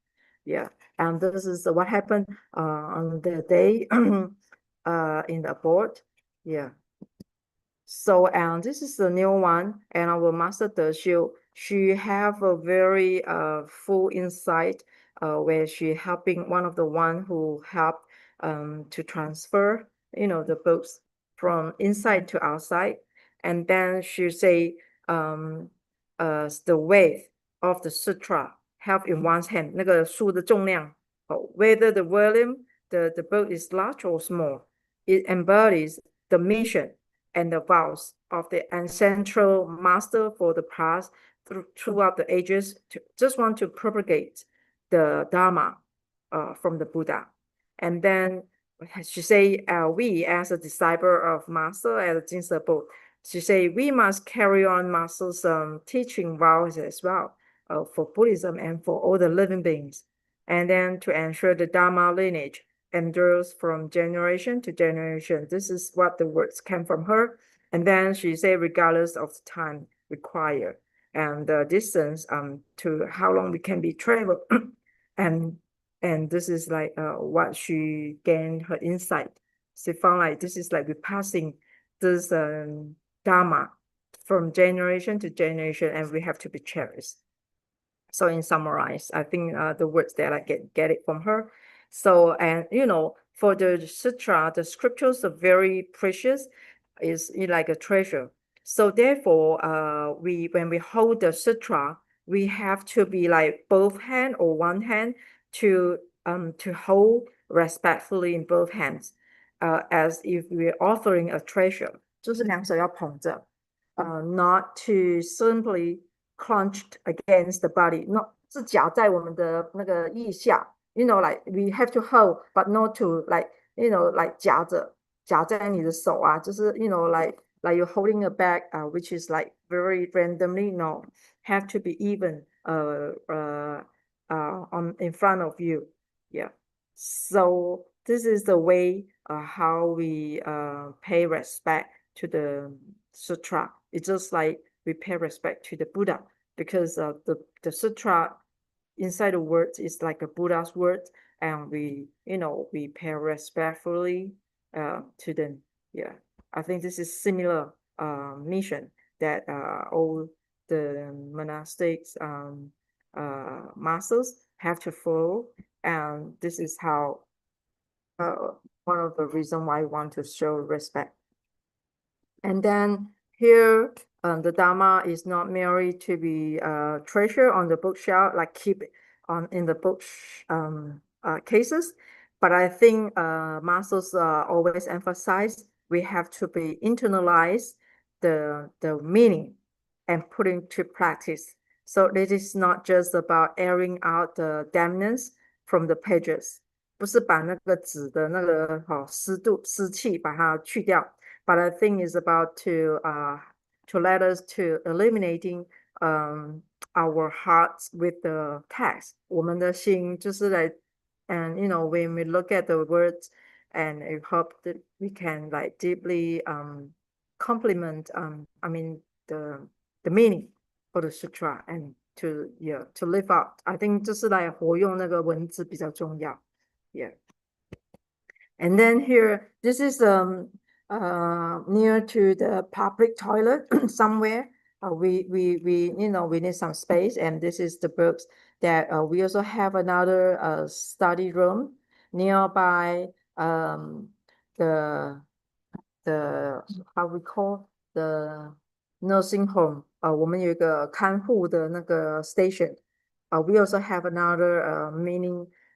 And this is what happened on the day in the board. So, and this is the new one, and our master De Xiu, she have a very full insight where she helping one of the one who helped to transfer, the books from inside to outside. And then she say the weight of the sutra held in one's hand, 那个书的重量, whether the volume, the book is large or small, it embodies the mission and the vows of the ancestral master for the past throughout the ages, to just want to propagate the Dharma from the Buddha. And then she say, we as a disciple of master at the Jinse Boat, she say we must carry on master's teaching vows as well for Buddhism and for all the living beings. And then to ensure the Dharma lineage endures from generation to generation. This is what the words came from her. And then she said, regardless of the time required and the distance to how long we can be traveled. and this is like what she gained her insight. She found like this is like we're passing this Dharma from generation to generation, and we have to be cherished. So in summarize, I think the words that I get it from her. So, and for the sutra, the scriptures are very precious, is like a treasure. So therefore, when we hold the sutra, we have to be like both hand or one hand to hold respectfully in both hands, as if we're offering a treasure. 就是两手要捧着, not to simply clenched against the body, not 是夹在我们的那个腋下, like we have to hold, but not to like, like 夹在你的手啊, 就是 like you're holding a bag, which is like very randomly, no, have to be even on in front of you. So this is the way how we pay respect to the sutra. It's just like we pay respect to the Buddha, because the sutra inside the words is like a Buddha's word, and we pay respectfully to them. I think this is similar mission that all the monastics masters have to follow, and this is how one of the reasons why I want to show respect. And then here, the Dharma is not merely to be treasured on the bookshelf, like keep on in the book cases, But I think masters always emphasize we have to be internalize the meaning and put into practice. So it is not just about airing out the dampness from the pages，不是把那个纸的那个湿气把它去掉。But I think it's about to let us to eliminating our hearts with the text，我们的心就是来 and when we look at the words and I hope that we can like deeply complement I mean the meaning of the sutra and to live out. I think 就是来活用那个文字比较重要。Yeah. And then here, this is near to the public toilet somewhere. We need some space, and this is the books that we also have another study room nearby the how we call the nursing home. 我们有一个看护的那个 station. We also have another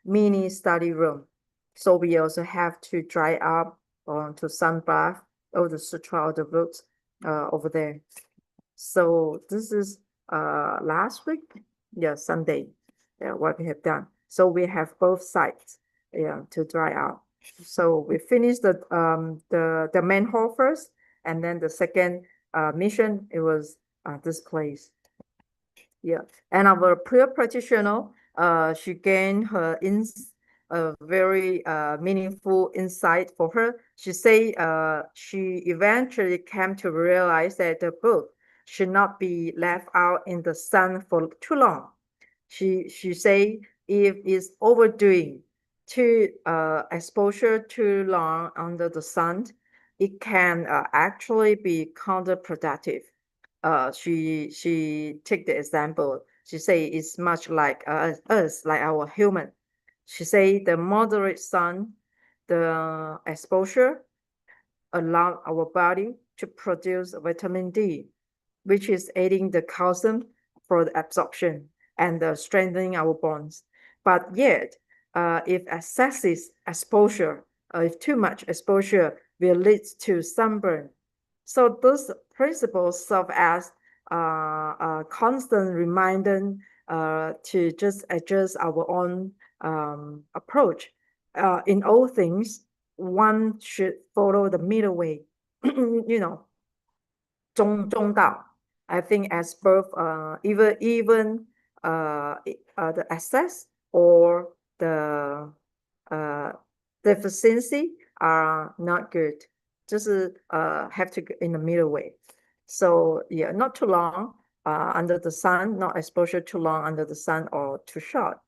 mini study room. So we also have to dry up to sun bath of the sutra or the books over there. So this is last week, Sunday, what we have done. So we have both sides, to dry out. So we finished the main hall first, and then the second mission, it was this place. Yeah, and our prayer practitioner, she gained her a very meaningful insight for her. She say she eventually came to realize that the book should not be left out in the sun for too long. She say if it's overdoing to exposure too long under the sun, it can actually be counterproductive. She take the example. She say it's much like us, like our human. She say the moderate sun, the exposure allow our body to produce vitamin D, which is aiding the calcium for the absorption and strengthening our bones. But yet, if excessive exposure, if too much exposure will lead to sunburn. So those principles serve as a constant reminder to just adjust our own approach. In all things, one should follow the middle way. 中道. I think as both even the excess or the deficiency are not good. Just have to go in the middle way. So yeah, not too long under the sun, not exposure too long under the sun, or too short.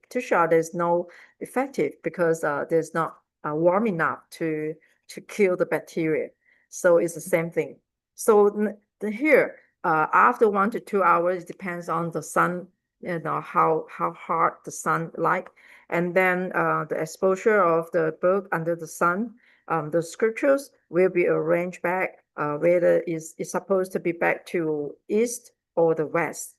Too short is no effective because there's not warm enough to kill the bacteria. So it's the same thing. So here, after 1 to 2 hours, it depends on the sun, how hard the sun like, and then the exposure of the book under the sun. The scriptures will be arranged back, whether it's supposed to be back to east or the west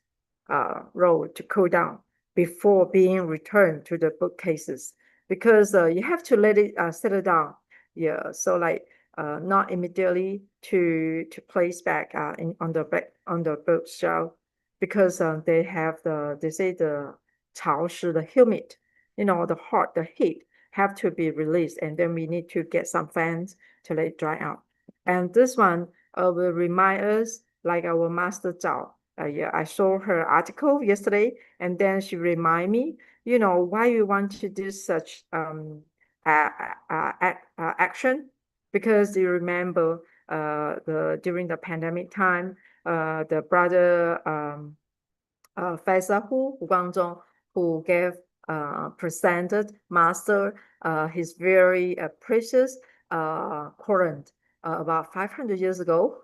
road to cool down before being returned to the bookcases, because you have to let it settle down. Yeah, so like not immediately to place back on the bookshelf, because they say the 潮湿, the humid, the hot, the heat have to be released, and then we need to get some fans to let it dry out. And this one will remind us, like our master Zhao. Yeah, I saw her article yesterday, and then she remind me, why you want to do such action, because you remember during the pandemic time, the brother Faisal Hu Guangzhong, who presented master his very precious Quran about 500 years ago,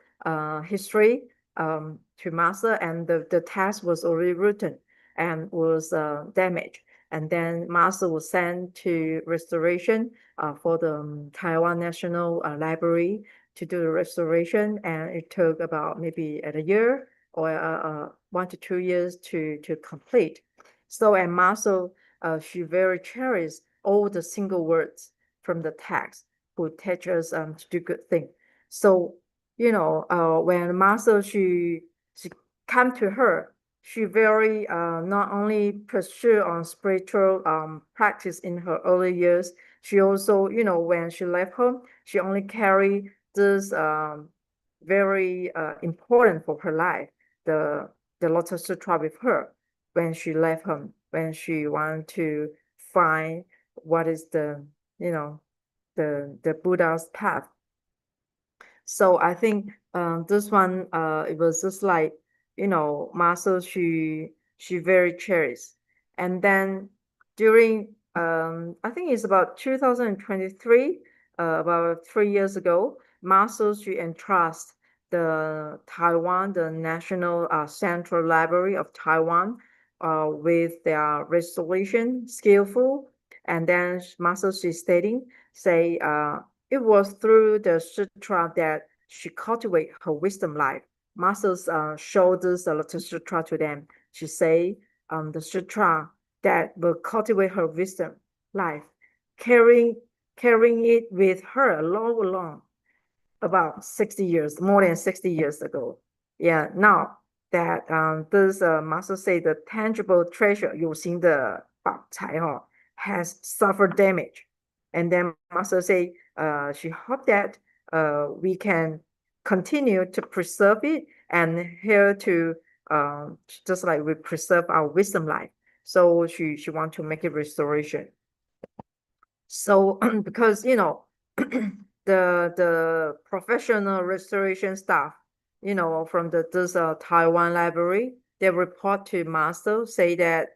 history to master, and the text was already written and was damaged. And then master was sent to restoration for the Taiwan National Library to do the restoration, and it took about maybe a year or 1 to 2 years to complete. So, and master, she very cherished all the single words from the text who teach us to do good thing. So, when Master she come to her, she very not only pursue on spiritual practice in her early years, she also, when she left home, she only carry this very important for her life, the Lotus Sutra with her when she left home, when she wanted to find what is the the Buddha's path. So I think this one it was just like Master she very cherished. And then during I think it's about 2023, about 3 years ago, Master she entrust the Taiwan, the National Central Library of Taiwan, with their restoration skillful. And then Master she stating say it was through the sutra that she cultivated her wisdom life. Masters showed this Lotus Sutra to them. She say the sutra that will cultivate her wisdom life, carrying it with her along about 60 years, more than 60 years ago. Yeah, now that this Master say the tangible treasure 有形的宝财has suffered damage. And then Master say she hope that we can continue to preserve it and here to just like we preserve our wisdom life. So she want to make it restoration. So because the professional restoration staff, from this Taiwan library, they report to Master say that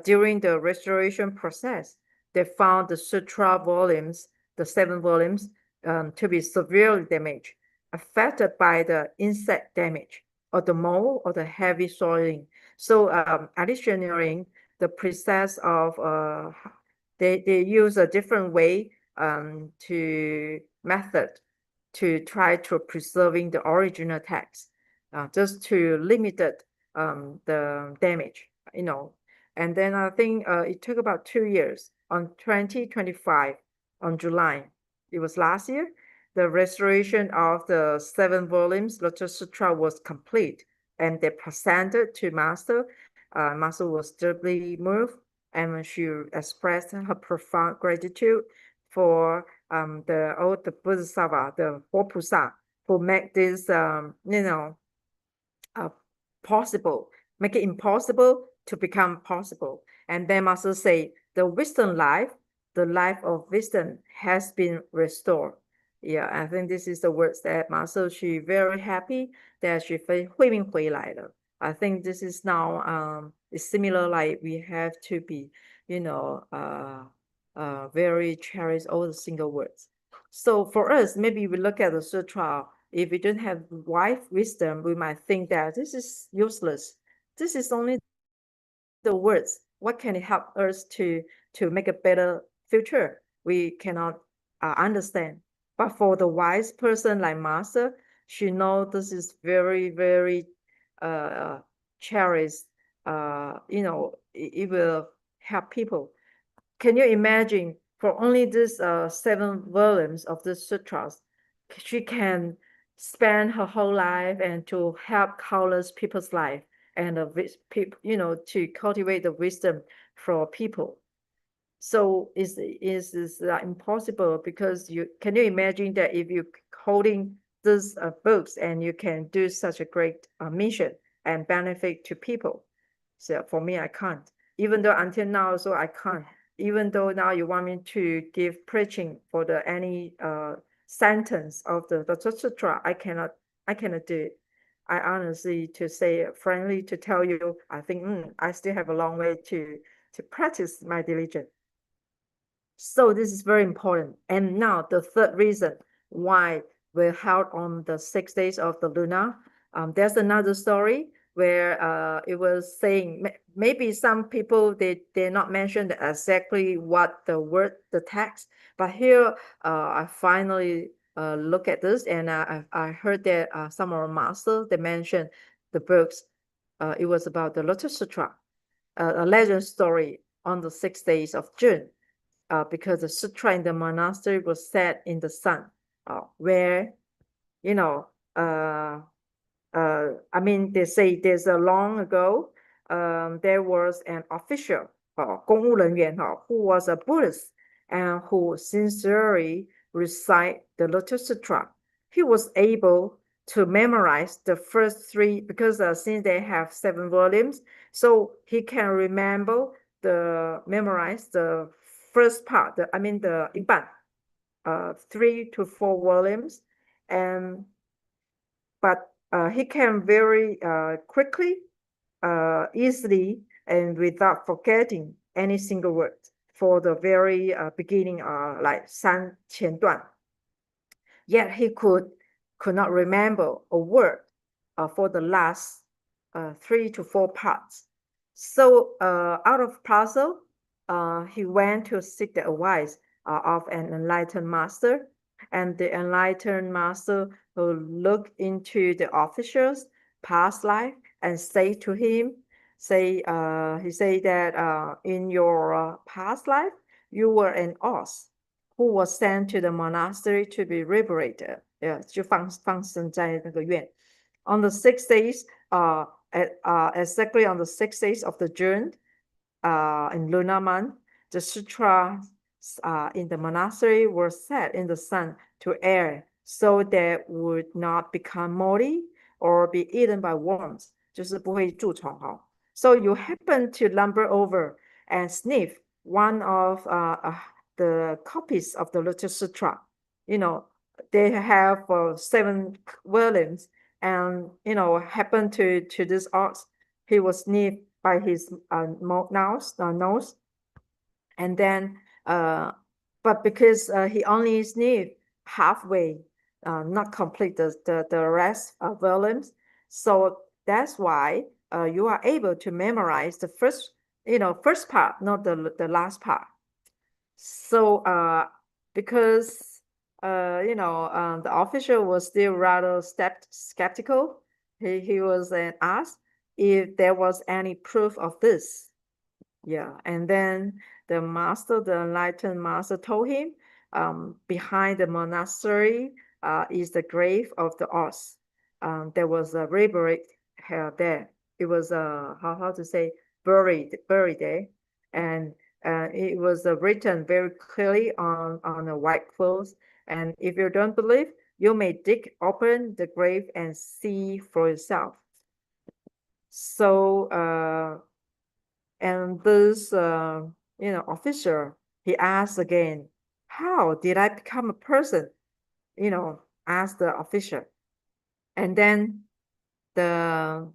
during the restoration process, they found the sutra volumes, the 7 volumes, to be severely damaged, affected by the insect damage or the mold or the heavy soiling. So additionally, the process of they use a different way to method to try to preserving the original text, just to limit the damage, And then I think it took about 2 years. On 2025, on July, it was last year, the restoration of the 7 volumes Lotus Sutra was complete, and they presented to Master. Master was deeply moved, and she expressed her profound gratitude for the Bodhisattva, the Huang, who make this possible, make it impossible to become possible. And then Master say the wisdom life, the life of wisdom has been restored. Yeah, I think this is the words that Master she very happy that she 慧命回来了. I think this is now it's similar like we have to be, very cherish all the single words. So for us, maybe we look at the sutra. If we don't have wide wisdom, we might think that this is useless. This is only the words. What can it help us to make a better future? We cannot understand. But for the wise person like Master, she knows this is very, very cherished. It will help people. Can you imagine for only this 7 volumes of the sutras, she can spend her whole life and to help countless people's life and to cultivate the wisdom for people. So is impossible because can you imagine that if you holding these books and you can do such a great mission and benefit to people? So for me, I can't. Even though until now, so I can't. Even though now you want me to give preaching for any sentence of the Sutra, I cannot do it. I honestly to say frankly to tell you, I think I still have a long way to practice my diligence. So this is very important. And now the third reason why we're held on the 6 days of the Lunar. There's another story where it was saying maybe some people they not mentioned exactly what the text, but here I finally look at this and I heard that some of our masters they mentioned the books. It was about the Lotus Sutra, a legend story on the 6 days of June. because the sutra in the monastery was set in the sun, where, you know, I mean, they say there's a long ago, there was an official, 公务人员, who was a Buddhist and who sincerely recite the Lotus Sutra. He was able to memorize the first three because since they have 7 volumes, so he can memorize the first part, the 一半, 3 to 4 volumes, but he can very quickly, easily, and without forgetting any single word for the very beginning, like 三前段. Yet he could not remember a word for the last 3 to 4 parts. So out of puzzle, he went to seek the advice of an enlightened master, and the enlightened master will look into the official's past life and say to him, he said that in your past life, you were an ox who was sent to the monastery to be liberated. 就放生在那个院. On the 6 days, exactly on the 6 days of the June, in Lunar month, the sutras in the monastery were set in the sun to air, so they would not become moldy or be eaten by worms. 就是不会蛀虫哈. So you happen to lumber over and sniff one of the copies of the Lotus Sutra. You know, they have 7 volumes, and happened to this ox. He was sniffed by his nose, and then but because he only sniffed halfway, not complete the rest of volumes, so that's why you are able to memorize the first part, not the last part. So because the official was still rather skeptical, he was asked if there was any proof of this. Yeah, and then the enlightened master told him, behind the monastery is the grave of the ox. There was a buried there. It was how to say, buried there, and it was written very clearly on a white cloth. And if you don't believe, you may dig open the grave and see for yourself. So and this officer, he asked again, how did I become a person? Asked the officer. And then the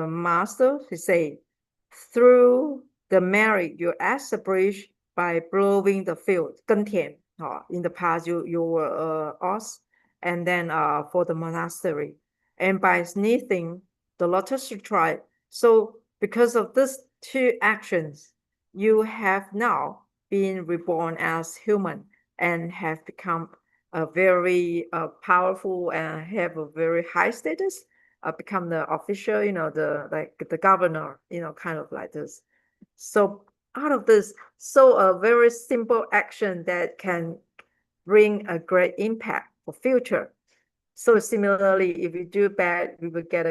master, he said, through the merit you established by blowing the field, 耕田. In the past, you were ox, and then for the monastery, and by sniffing the Lotus Sutra. So because of these 2 actions, you have now been reborn as human and have become a very powerful and have a very high status, become the official, the governor, kind of like this. So out of this, so a very simple action that can bring a great impact for future. So similarly, if we do bad, we will get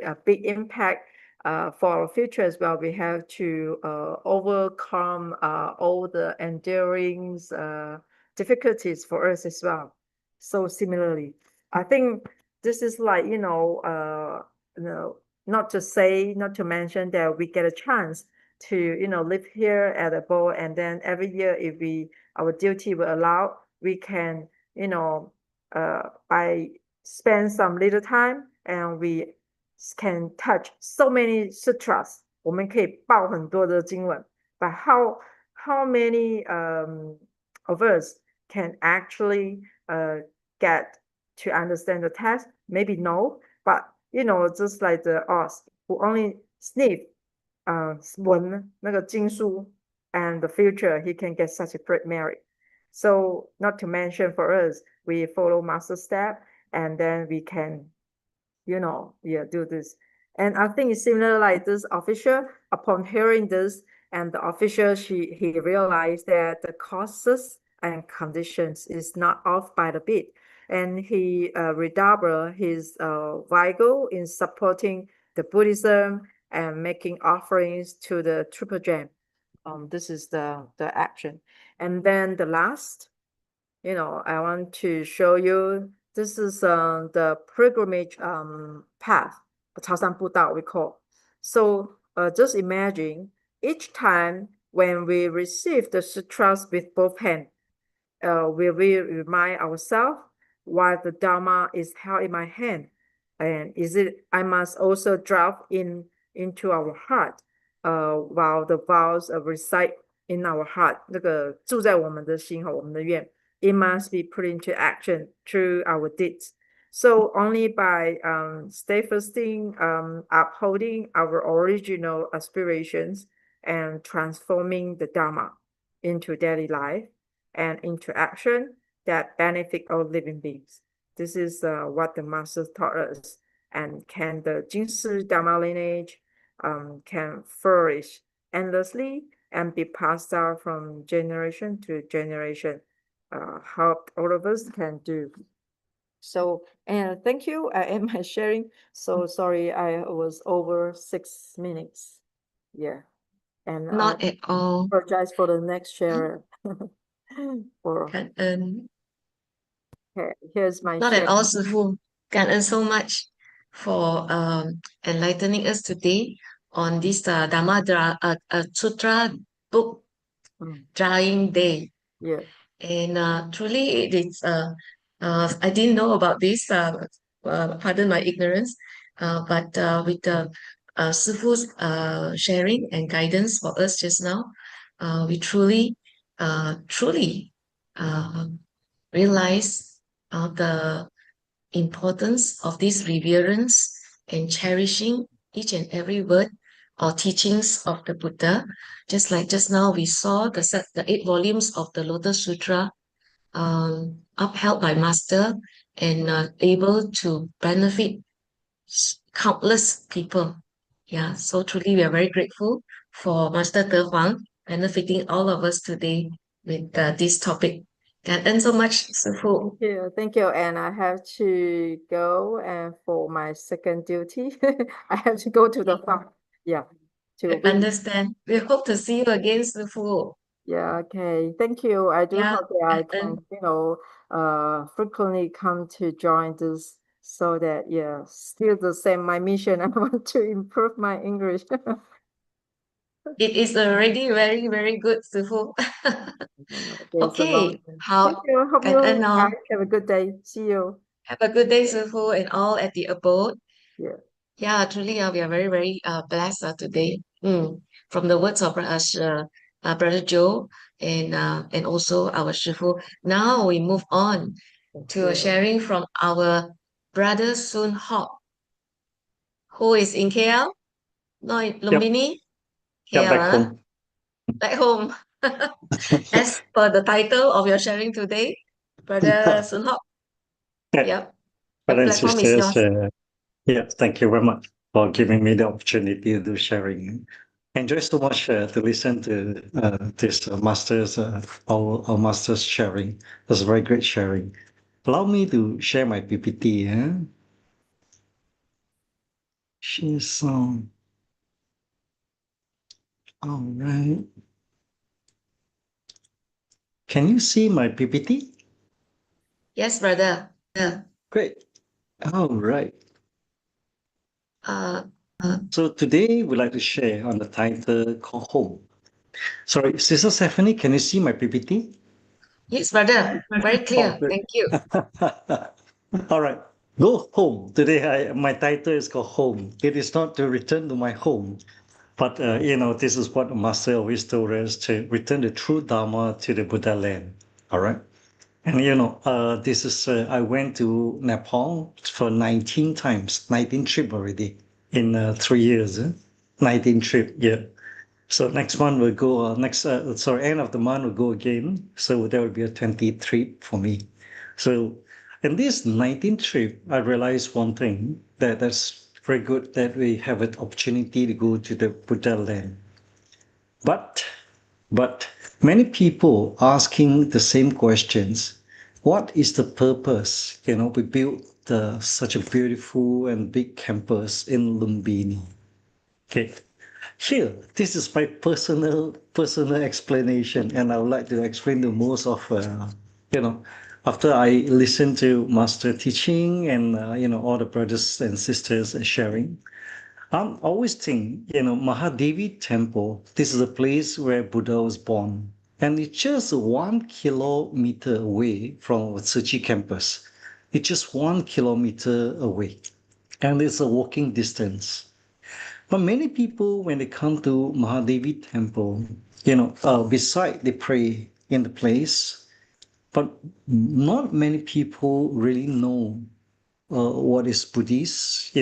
a big impact for our future as well. We have to overcome all the enduring difficulties for us as well. So similarly, I think this is like, not to mention that we get a chance to, live here at a bowl, and then every year, if our duty will allow, we can, by spend some little time, and we can touch so many sutras. 我们可以报很多的经文, but how many of us can actually get to understand the text? Maybe no, but just like the ox who only sniff 闻那个经书, and the future he can get such a great merit. So not to mention for us, we follow master step, and then we can do this. And I think it's similar like this official, upon hearing this, And the official, he realized that the causes and conditions is not off by the bit. And he redoubled his vigor in supporting the Buddhism and making offerings to the Triple Gem. This is the action. And then the last, I want to show you, this is the pilgrimage path, the 朝山步道 we call. So just imagine each time when we receive the sutras with both hands, we will remind ourselves while the Dharma is held in my hand, and I must also drop into our heart, while the vows recite in our heart. 那个住在我们的心和我们的愿 it must be put into action through our deeds. So only by steadfastly upholding our original aspirations and transforming the Dharma into daily life and into action that benefit all living beings. This is what the Masters taught us. And can the Jinshi Dharma lineage can flourish endlessly and be passed down from generation to generation. How all of us can do. So, and thank you. I am my sharing. So sorry, I was over 6 minutes. Yeah. And Not I at all. apologize for the next share. Or, Cảm ơn. okay, here's my Not share. at all, Sư Phụ. Cảm ơn so much for enlightening us today on this Dharma Sutra book drawing day. Yeah. And truly, it is. I didn't know about this. Pardon my ignorance. But with the Sư Fu's sharing and guidance for us just now, we truly realize the importance of this reverence and cherishing each and every word or teachings of the Buddha. Just like just now, we saw the 8 volumes of the Lotus Sutra upheld by Master and able to benefit countless people. Yeah, so truly we are very grateful for Master Huang benefiting all of us today with this topic. Cảm ơn so much, Sư Phụ. Thank you. And I have to go and for my second duty, I have to go to the farm. Yeah. I To understand. We hope to see you again, Sư Phụ. Yeah, okay. Thank you. I do Yeah, hope that I and can, frequently come to join this so that, yeah, still the same, my mission. I want to improve my English. it is already very, very good, Sư Phụ. Okay, Thank you. Hope cảm you ơn nó. guys have a good day. See you. Have a good day, Sư Phụ, and all at the abode. Yeah. Yeah, truly, we are very, very blessed today. From the words of Brother Joe and also our Shifu. Now we move on to a sharing from our brother Sun Hock, who is in KL, no, in Lumbini, Yeah, KL, back home. back home. As per the title of your sharing today, Brother Sun Hock. Yep, the Brothers and platform is sisters, yours. yeah, thank you very much for giving me the opportunity to do sharing. Enjoy so much to listen to this master's, our master's sharing. It was very great sharing. Allow me to share my PPT. Yeah? She's all right. Can you see my PPT? Yes, brother. Yeah. Great. All right. Uh, So today we'd like to share on the title called Home. Sorry, Sister Stephanie, can you see my PPT? yes, brother. Very clear. good. Thank you. All right. Go home. Today, my title is called Home. It is not to return to my home, but this is what the Master always told us, to return the true Dharma to the Buddha land. All right. And this is I went to Nepal for 19 times, 19 trip already in 3 years. 19 trip, yeah. So next month we'll go. End of the month we'll go again. So there will be a 20th trip for me. So in this 19th trip, I realized one thing, that's very good that we have an opportunity to go to the Buddha land. But many people asking the same questions. What is the purpose? We built such a beautiful and big campus in Lumbini. Okay, here, this is my personal explanation, and I would like to explain the most of, after I listen to Master teaching and, all the brothers and sisters sharing. I always think, Mahadevi Temple, this is a place where Buddha was born. And it's just 1 kilometer away from Tzu campus. It's just 1 kilometer away. And it's a walking distance. But many people, when they come to Mahadevi Temple, beside they pray in the place, but not many people really know what is Buddhist,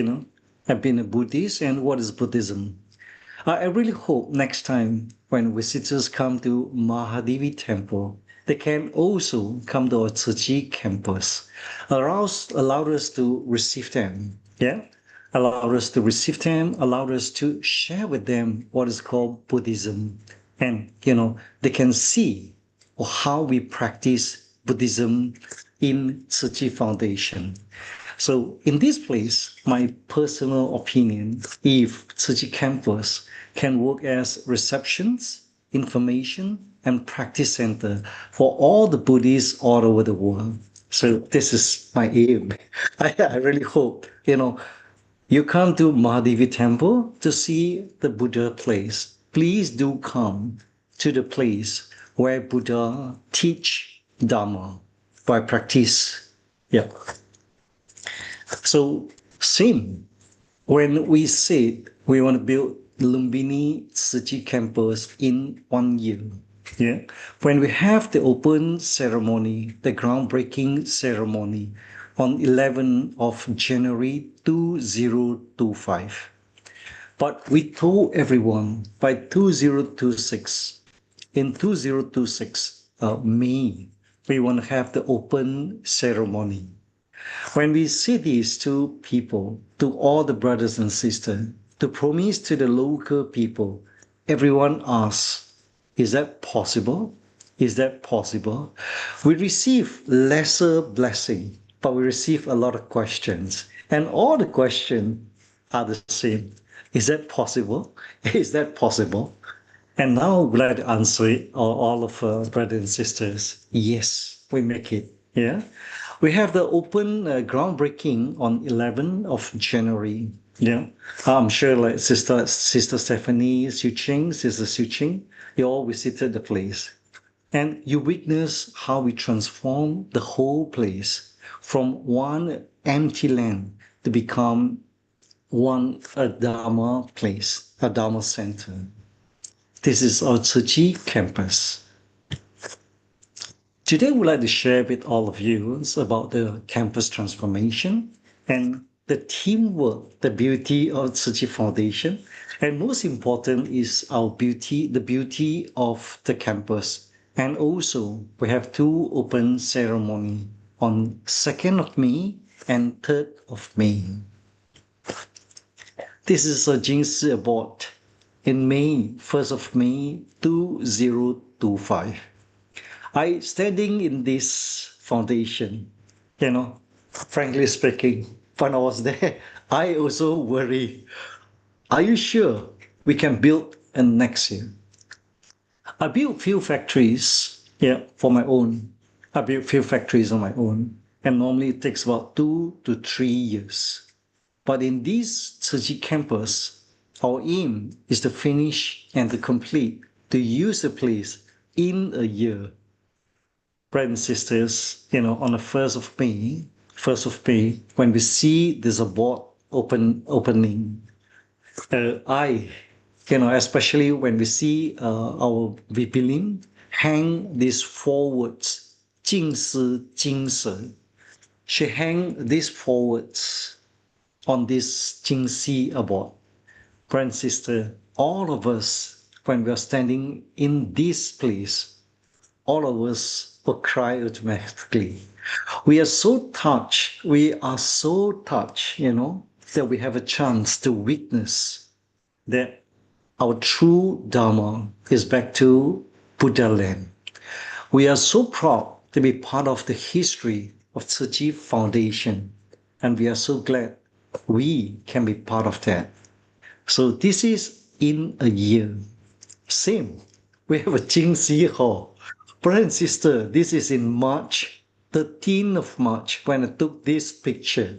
have been a Buddhist and what is Buddhism. I really hope next time when visitors come to Mahadevi Temple, they can also come to our Tzu campus. Allow us to receive them. Yeah? Allow us to receive them, allow us to share with them what is called Buddhism. And, they can see how we practice Buddhism in Tzu Foundation. So in this place, my personal opinion, if Tzu campus can work as receptions, information, and practice center for all the Buddhists all over the world. So this is my aim. I really hope, you come to Mahadevi Temple to see the Buddha place. Please do come to the place where Buddha teach Dharma by practice. Yeah. So same, when we said we want to build Lumbini Tzu campus in 1 year, yeah, when we have the open ceremony, the groundbreaking ceremony on 11th of January 2025. But we told everyone by 2026, in 2026, May, we want to have the open ceremony. When we say this to people, to all the brothers and sisters, to promise to the local people, everyone asks, is that possible? Is that possible? We receive lesser blessing, but we receive a lot of questions. And all the questions are the same. Is that possible? Is that possible? And now I'm glad to answer it, all of brothers and sisters. Yes, we make it. Yeah. We have the open groundbreaking on 11th of January. Yeah, I'm sure like Sister Stephanie Sister Suching, you all visited the place. And you witness how we transform the whole place from one empty land to become a Dharma place, a Dharma center. This is our Tzu campus. Today, we'd like to share with all of you about the campus transformation and the teamwork, the beauty of Tzu Foundation. And most important is the beauty of the campus. And also, we have 2 open ceremony on 2nd of May and 3rd of May. This is a Jingsi Award in May, 1st of May, 2025. I standing in this foundation, frankly speaking, when I was there, I also worry. Are you sure we can build next year? I built few factories, for my own. I built few factories on my own, and normally it takes about 2 to 3 years. But in this Tzu campus, our aim is to finish and to complete, to use the place in a year. Brothers and sisters, on the 1st of May, when we see this award opening, especially when we see our Vibilin hang these 4 words, 静思精神. She hang these 4 words on this Jingxi award. Brothers and sisters, all of us, when we are standing in this place, all of us will cry automatically. We are so touched, that we have a chance to witness that our true Dharma is back to Buddha land. We are so proud to be part of the history of Tzu Chi Foundation, and we are so glad we can be part of that. So this is in a year. Same. We have a Jingxi Hall. Brother and sister, this is in March, 13th of March, when I took this picture.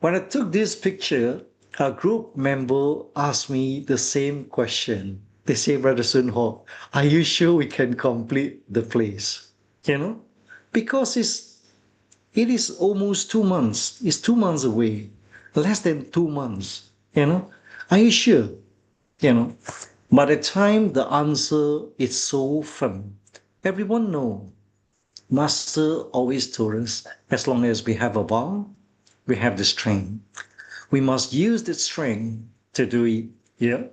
When I took this picture, a group member asked me the same question. They say, Brother Sun Ho, are you sure we can complete the place? You know, because it is almost 2 months. It's 2 months away, less than 2 months. You know, are you sure? You know, by the time the answer is so firm, everyone know. Master always told us, as long as we have a vow, we have the strength. We must use that strength to do it. Yeah.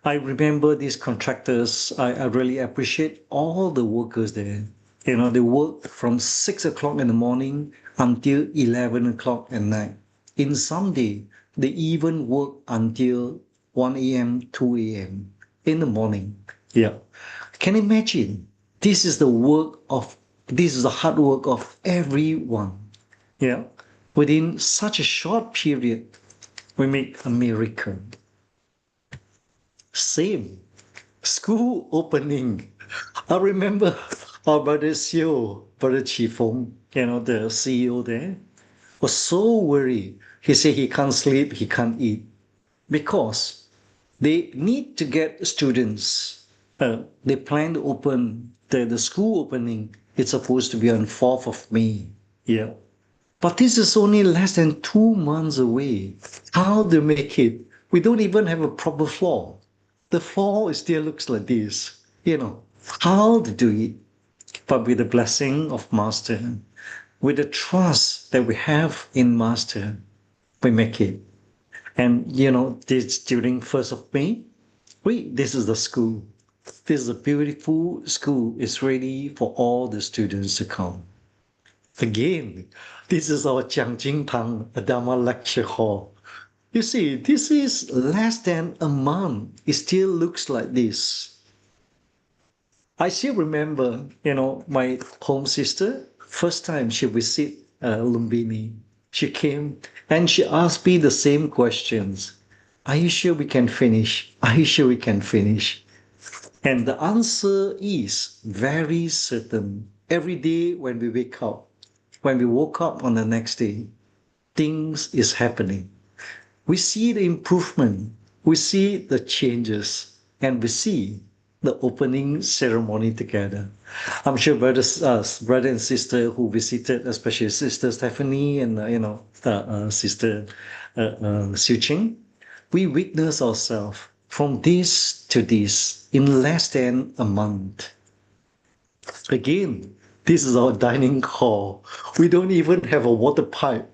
I remember these contractors. I really appreciate all the workers there. You know, they work from 6 o'clock in the morning until 11 o'clock at night. In some day, they even work until 1 a.m., 2 a.m. in the morning. Yeah. Can you imagine? This is the hard work of everyone. Yeah. Within such a short period, we make a miracle. Same. School opening. I remember our brother CEO, Brother Chi Feng, the CEO there, was so worried. He said he can't sleep, he can't eat, because they need to get students. They plan to open the school opening. It's supposed to be on 4th of May. Yeah. But this is only less than 2 months away. How to make it? We don't even have a proper floor. The floor still looks like this. How to do it? But with the blessing of Master, with the trust that we have in Master, we make it. And this during 1st of May, this is the school. This is a beautiful school. It's ready for all the students to come. Again, this is our Jiangjing Tang, a Dharma lecture hall. You see, this is less than a month. It still looks like this. I still remember, my home sister, first time she visit Lumbini, she came and she asked me the same questions. Are you sure we can finish? Are you sure we can finish? And the answer is very certain. Every day when we wake up, when we woke up on the next day, things is happening. We see the improvement, we see the changes, and we see the opening ceremony together. I'm sure brother and sister who visited, especially Sister Stephanie and Sister Xiu Ching, we witness ourselves from this to this in less than a month. Again, this is our dining hall. We don't even have a water pipe.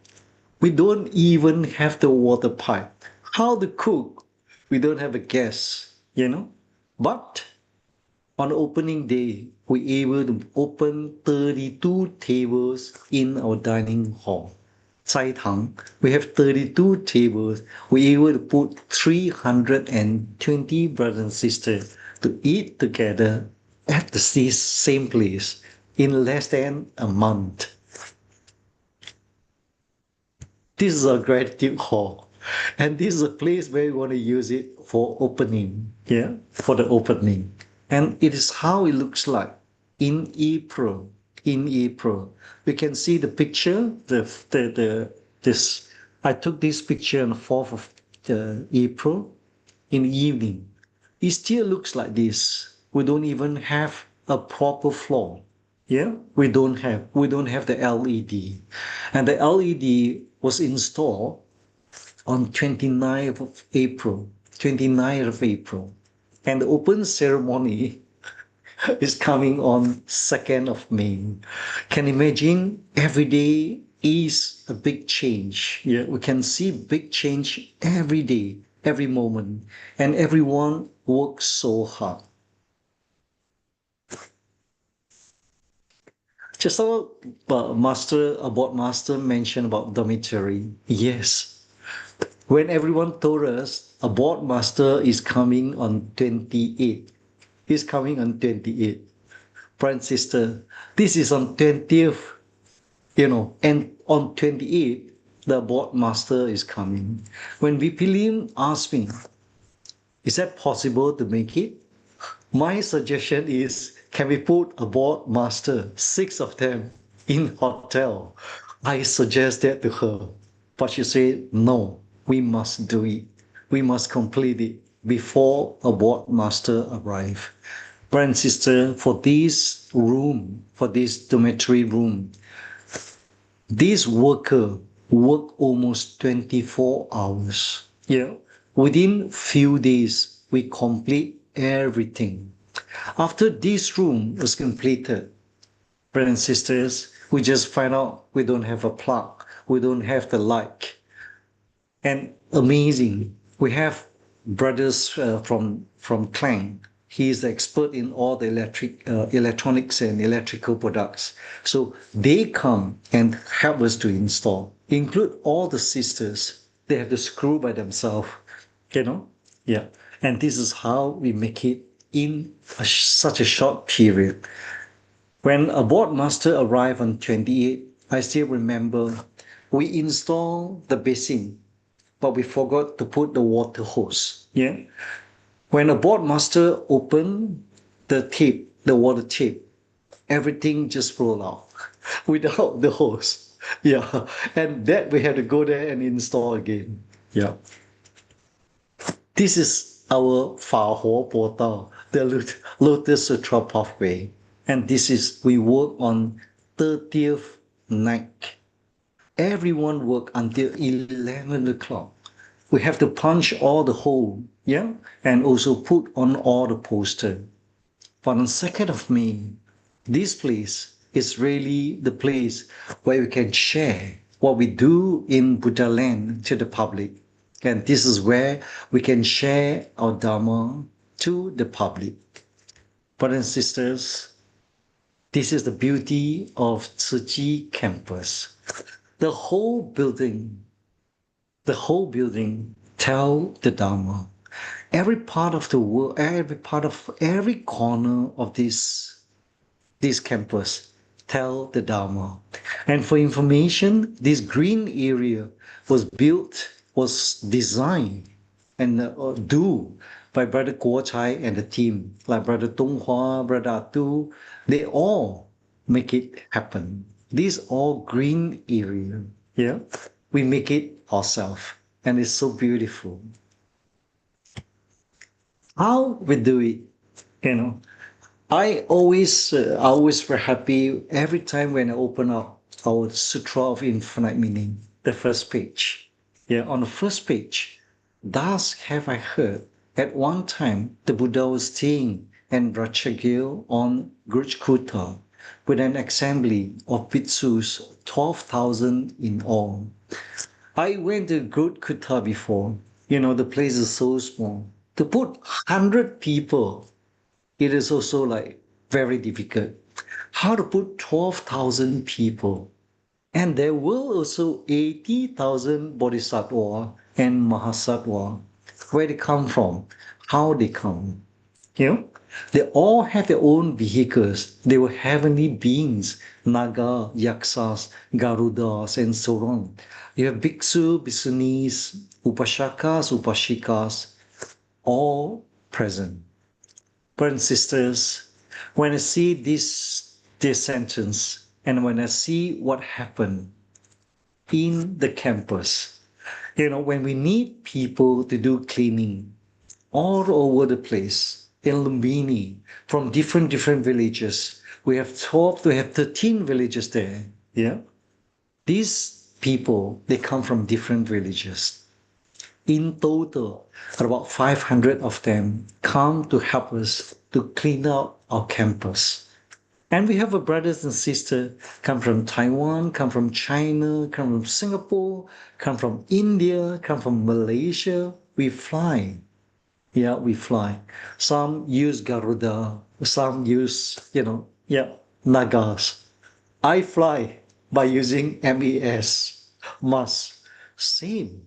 We don't even have the water pipe. How to cook? We don't have a gas, But on opening day, we able to open 32 tables in our dining hall. Cai Tang, we have 32 tables. We able to put 320 brothers and sisters to eat together at the same place in less than a month. This is our gratitude hall. And this is a place where we want to use it for opening. Yeah, for the opening. And it is how it looks like in April. In April. We can see the picture, I took this picture on the 4th of April in the evening. It still looks like this. We don't even have a proper floor. Yeah, we don't have the LED. And the LED was installed on 29th of April. 29th of April. And the open ceremony is coming on 2nd of May. Can you imagine? Every day is a big change. Yeah, we can see big change every day, every moment. And everyone works so hard. Just what Master mentioned about dormitory. Yes, when everyone told us a board master is coming on 28. He's coming on 28. Brother and sister, this is on 20th, and on 28th, the board master is coming. When Vipilim asked me, is that possible to make it? My suggestion is, can we put a board master, 6 of them, in hotel? I suggest that to her, but she said, no, we must do it. We must complete it before a board master arrive. Brother and sister, for this room, for this dormitory room, this worker work almost 24 hours. Yeah. Within few days, we complete everything. After this room was completed, brothers and sisters, we just find out we don't have a plug, we don't have the light. And amazing, we have brothers from Klang. He is the expert in all the electronics and electrical products. So they come and help us to install. Include all the sisters. They have the screw by themselves. Yeah. And this is how we make it in such a short period. When a board master arrived on 28, I still remember we installed the basin, but we forgot to put the water hose. Yeah. When a board master opened the tape, the water tape, everything just rolled out without the hose. Yeah. And that we had to go there and install again. Yeah. This is our Fa Huo Po Tao, the Lotus Sutra pathway. And this is, we work on 30th night. Everyone work until 11 o'clock. We have to punch all the hole, yeah, and also put on all the poster. But on 2nd of May, this place is really the place where we can share what we do in Buddha land to the public. And this is where we can share our Dharma to the public. Brothers and sisters, this is the beauty of Tzu Chi campus. The whole building tell the Dharma. Every part of the world, every corner of this campus tell the Dharma. And for information, this green area was designed and do by Brother Guo Chai and the team, like Brother Tung Hua, Brother Atu. They all make it happen. These all green area, yeah, we make it ourselves, and it's so beautiful. How we do it, I always were happy every time when I open up our Sutra of Infinite Meaning, the first page. Yeah, on the first page, thus have I heard, at one time the Buddha was staying in Ratchagil on Gurjkuta with an assembly of bhikshus, 12,000 in all. I went to Gurjkuta before. The place is so small. To put 100 people, it is also like very difficult. How to put 12,000 people? And there were also 80,000 bodhisattva and mahasattva. Where they come from? How they come? They all had their own vehicles. They were heavenly beings, Naga, Yaksas, Garudas, and so on. You have Bhiksu, Bhiksunis, Upashakas, Upashikas, all present. Brothers and sisters, when I see this sentence, and when I see what happened in the campus, when we need people to do cleaning all over the place, in Lumbini, from different villages, we have 13 villages there. Yeah, these people, they come from different villages. In total, about 500 of them come to help us to clean up our campus. And we have a brothers and sisters come from Taiwan, come from China, come from Singapore, come from India, come from Malaysia. We fly. Yeah, we fly. Some use Garuda, some use, Nagas. I fly by using MES, MAS. Same.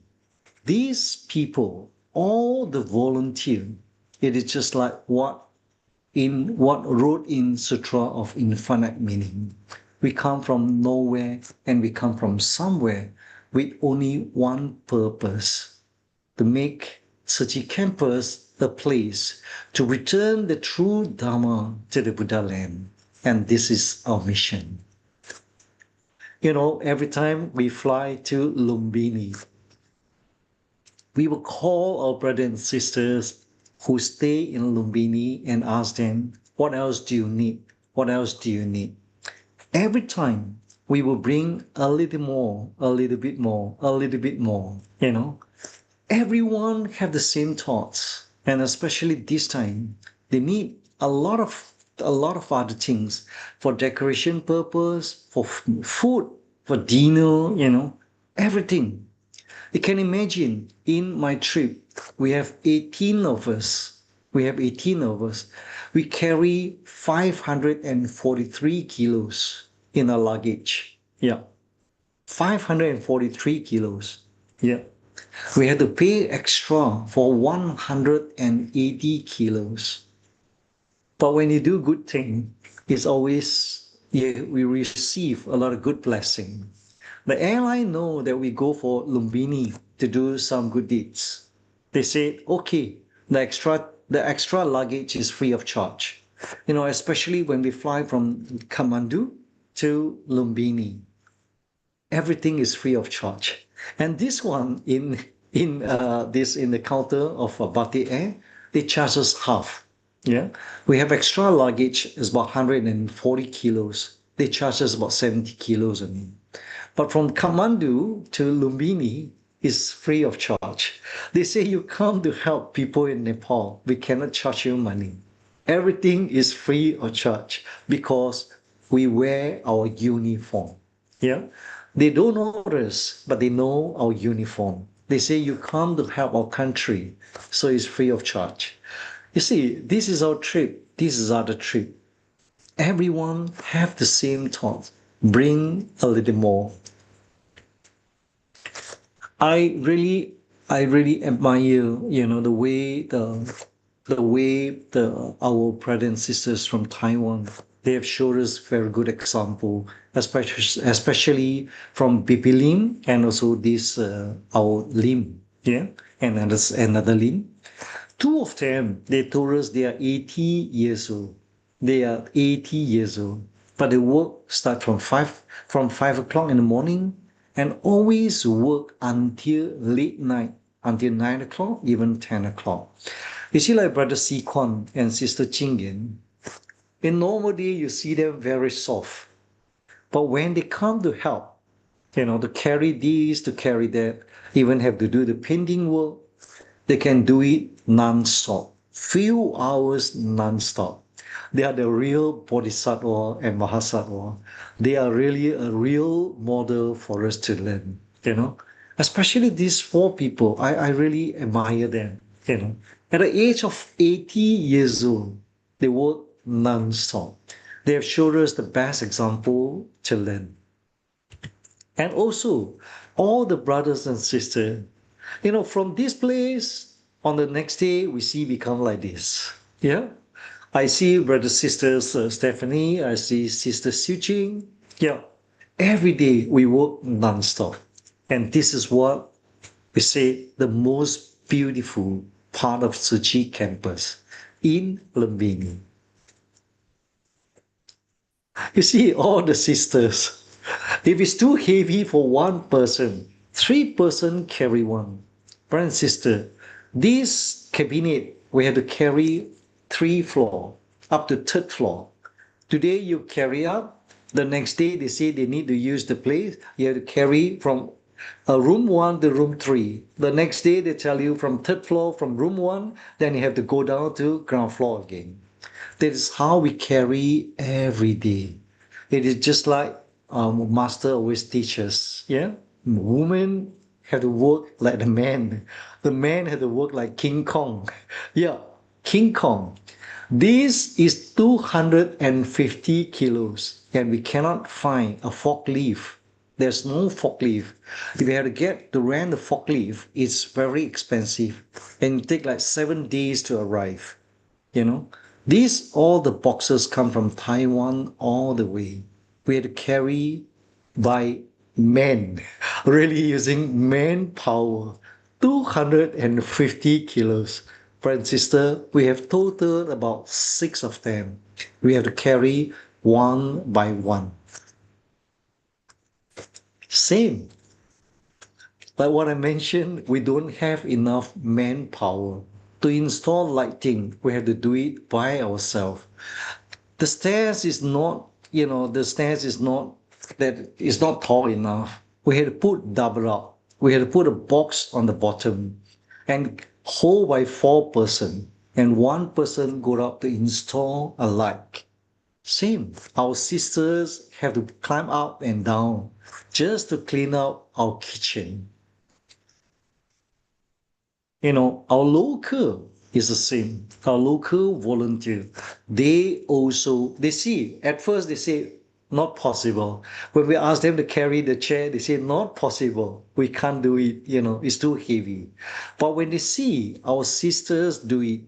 These people, all the volunteer, it is just like what wrote in Sutra of Infinite Meaning. We come from nowhere and we come from somewhere with only one purpose, to make Tzu Chi campus a place to return the true Dharma to the Buddha land. And this is our mission. You know, every time we fly to Lumbini, we will call our brothers and sisters who stay in Lumbini and ask them, what else do you need? What else do you need? Every time we will bring a little more, a little bit more, a little bit more, you know. Everyone have the same thoughts. And especially this time, they need a lot of other things for decoration purpose, for food, for dinner, you know, everything. You can imagine in my trip, we have 18 of us. We have 18 of us. We carry 543 kilos in our luggage. Yeah. 543 kilos. Yeah. We had to pay extra for 180 kilos. But when you do good thing, it's always, yeah, we receive a lot of good blessing. The airline know that we go for Lumbini to do some good deeds. They say, okay, the extra luggage is free of charge. You know, especially when we fly from Kathmandu to Lumbini, everything is free of charge. And this one in the counter of Bati Air, they charge us half. Yeah, we have extra luggage is about 140 kilos. They charge us about 70 kilos only. But from Kathmandu to Lumbini is free of charge. They say you come to help people in Nepal. We cannot charge you money. Everything is free of charge because we wear our uniform. Yeah, they don't know us, but they know our uniform. They say you come to help our country, so it's free of charge. You see, this is our trip. This is our trip. Everyone have the same thought. Bring a little more. I really admire, you know, the way our brothers and sisters from Taiwan, they have showed us very good example, especially from Bibi Lim and also this our Lim, yeah, and another Lim. Two of them, they told us they are 80 years old. They are 80 years old, but the work start from 5 o'clock in the morning and always work until late night, until 9 o'clock, even 10 o'clock. You see, like Brother Si Kwan and Sister Chingin, in normal day, you see them very soft. But when they come to help, you know, to carry this, to carry that, even have to do the painting work, they can do it non-stop, few hours non-stop. They are the real Bodhisattva and Mahasattva. They are really a real model for us to learn, you know. Especially these four people, I really admire them, you know. At the age of 80 years old, they work non-stop. They have showed us the best example to learn. And also, all the brothers and sisters, you know, from this place, on the next day, we see become like this. Yeah. I see brother sisters Stephanie, I see sister Xiu. Yeah. Every day we work non-stop. And this is what we say the most beautiful part of Tzu Chi campus in Lumbini. You see, all the sisters, if it's too heavy for one person, 3 person carry one. Brother and sister, this cabinet, we have to carry 3 floor, up to 3rd floor. Today you carry up, the next day they say they need to use the place, you have to carry from room 1 to room 3. The next day they tell you from 3rd floor, from room 1, then you have to go down to ground floor again. That is how we carry every day. It is just like master always teaches, yeah? Women have to work like the man. The man have to work like King Kong. Yeah, King Kong. This is 250 kilos and we cannot find a forklift There's no forklift. If you have to get to rent a forklift, it's very expensive and it take like 7 days to arrive. You know, these all the boxes come from Taiwan all the way. We had to carry by men, really using manpower, 250 kilos. Brother and sister, we have total about 6 of them. We have to carry one by one. Same. Like what I mentioned, we don't have enough manpower. To install lighting, we have to do it by ourselves. The stairs is not, the stairs is not tall enough. We had to put double up. We had to put a box on the bottom and hold by 4 person, and 1 person go up to install a light. Same. Our sisters have to climb up and down just to clean up our kitchen. Our local is the same. Our local volunteer, they see, at first they say, not possible. When we ask them to carry the chair, they say, not possible. We can't do it, it's too heavy. But when they see our sisters do it,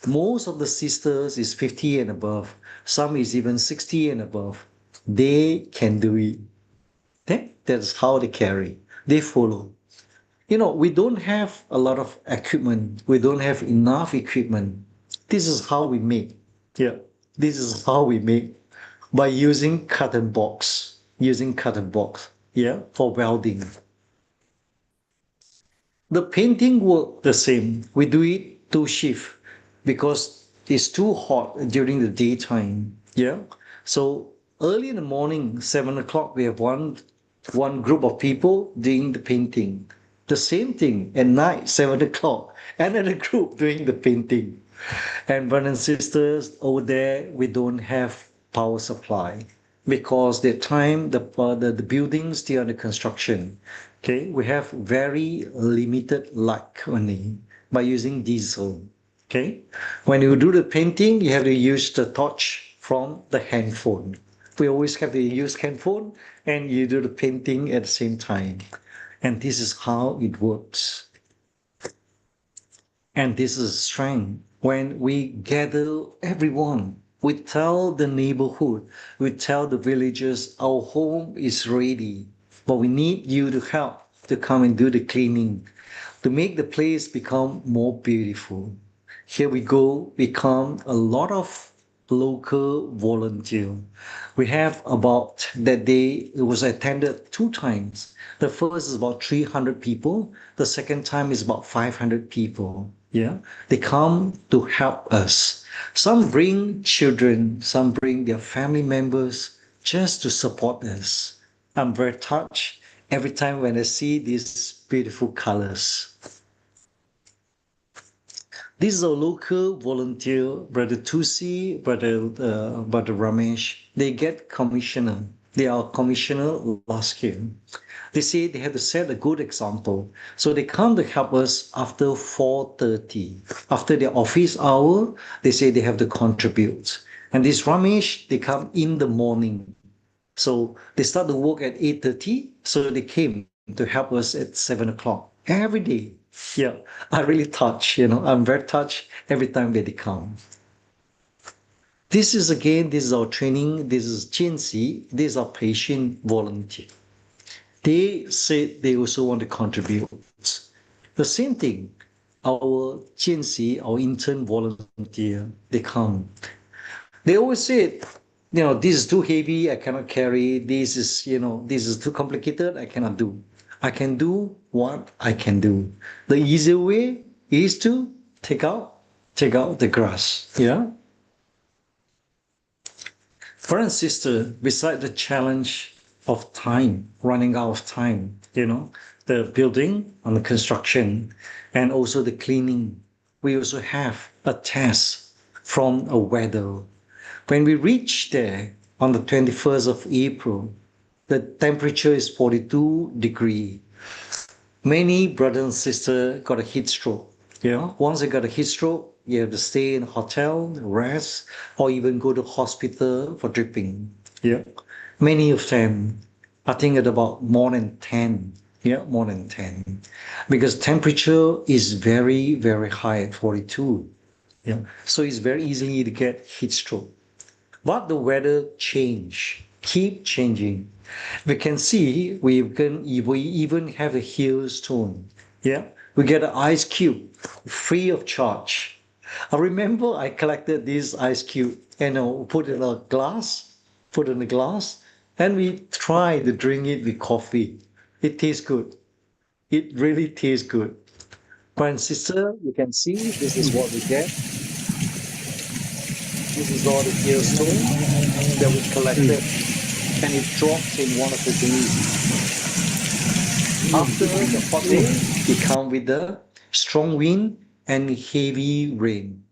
most of the sisters is 50 and above. Some is even 60 and above. They can do it. That's how they carry. They follow. We don't have a lot of equipment. We don't have enough equipment. This is how we make. Yeah, this is how we make by using cotton box. Yeah, for welding. The painting work the same. We do it 2 shift because it's too hot during the daytime. Yeah, so early in the morning, 7 o'clock, we have one group of people doing the painting. The same thing at night, 7 o'clock, another group doing the painting. And brothers and sisters, over there, we don't have power supply because the time the buildings still under construction. Okay, we have very limited light only by using diesel. Okay, when you do the painting, you have to use the torch from the handphone. We always have to use handphone and you do the painting at the same time. And this is how it works. And this is strength. When we gather everyone, we tell the neighborhood, we tell the villagers, our home is ready, but we need you to help to come and do the cleaning, to make the place become more beautiful. Here we go, become a lot of local volunteer. We have about that day, it was attended 2 times. The first is about 300 people. The second time is about 500 people. Yeah, they come to help us. Some bring children, some bring their family members just to support us. I'm very touched every time when I see these beautiful colors. This is a local volunteer, Brother Tusi, Brother Ramesh. They get commissioner. They are commissioner last year. They say they have to set a good example. So they come to help us after 4:30. After their office hour, they say they have to contribute. And this Ramesh, they come in the morning. So they start to work at 8:30. So they came to help us at 7 o'clock every day. Yeah, I really touch, I'm very touched every time that they come. This is our training. This is Jianxi. This is our patient volunteer. They said they also want to contribute. The same thing, our Jianxi, our intern volunteer, they come. They always say, this is too heavy, I cannot carry. This is too complicated, I cannot do. I can do what I can do. The easier way is to take out the grass. Yeah. Brother and sister, beside the challenge of time, running out of time, the building and the construction, and also the cleaning, we also have a test from a weather. When we reach there on the 21st of April, the temperature is 42 degrees. Many brothers and sisters got a heat stroke. Once they got a heat stroke, you have to stay in a hotel, rest, or even go to hospital for dripping. Yeah. Many of them I think at about more than 10. Yeah, more than 10. Because temperature is very, very high at 42. Yeah. So it's very easily to get heat stroke. But the weather keep changing. We can see we even have a hailstone. Yeah, we get an ice cube free of charge. I remember I collected this ice cube and put in a glass, and we try to drink it with coffee. It tastes good. It really tastes good. Brother and sister, you can see this is what we get. This is all the hailstone that we collected, and it drops in one of the days. After the hot day, it comes with the strong wind and heavy rain.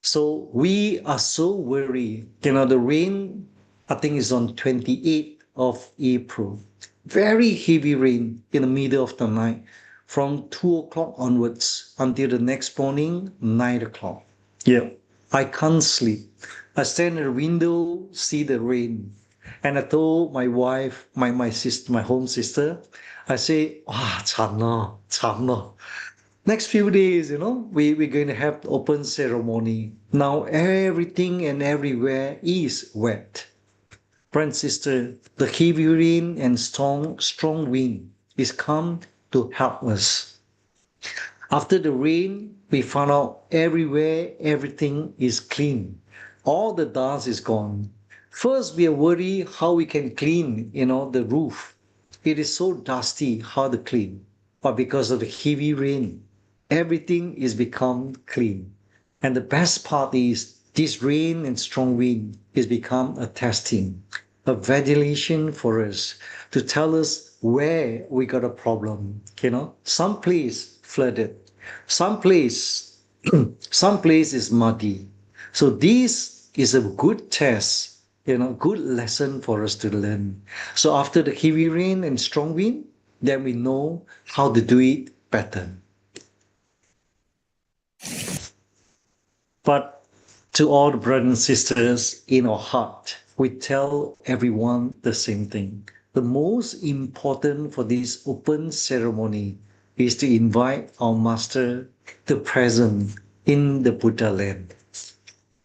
So we are so worried. The rain, I think, is on 28th of April. Very heavy rain in the middle of the night from 2 o'clock onwards until the next morning, 9 o'clock. Yeah, I can't sleep. I stand at the window, see the rain. And I told my wife, my sister, my home sister, I say, 哇，惨了，惨了. Next few days, we're going to have the open ceremony. Now everything and everywhere is wet. Brother and sister, the heavy rain and strong wind is come to help us. After the rain, we found out everywhere everything is clean. All the dust is gone. First, we are worried how we can clean, the roof. It is so dusty, how to clean. But because of the heavy rain, everything is become clean. And the best part is this rain and strong wind is become a testing, a validation for us to tell us where we got a problem. Some place flooded, some place is muddy. So this is a good test, good lesson for us to learn. So after the heavy rain and strong wind, then we know how to do it better. But to all the brothers and sisters in our heart, we tell everyone the same thing. The most important for this open ceremony is to invite our Master to present in the Buddha land.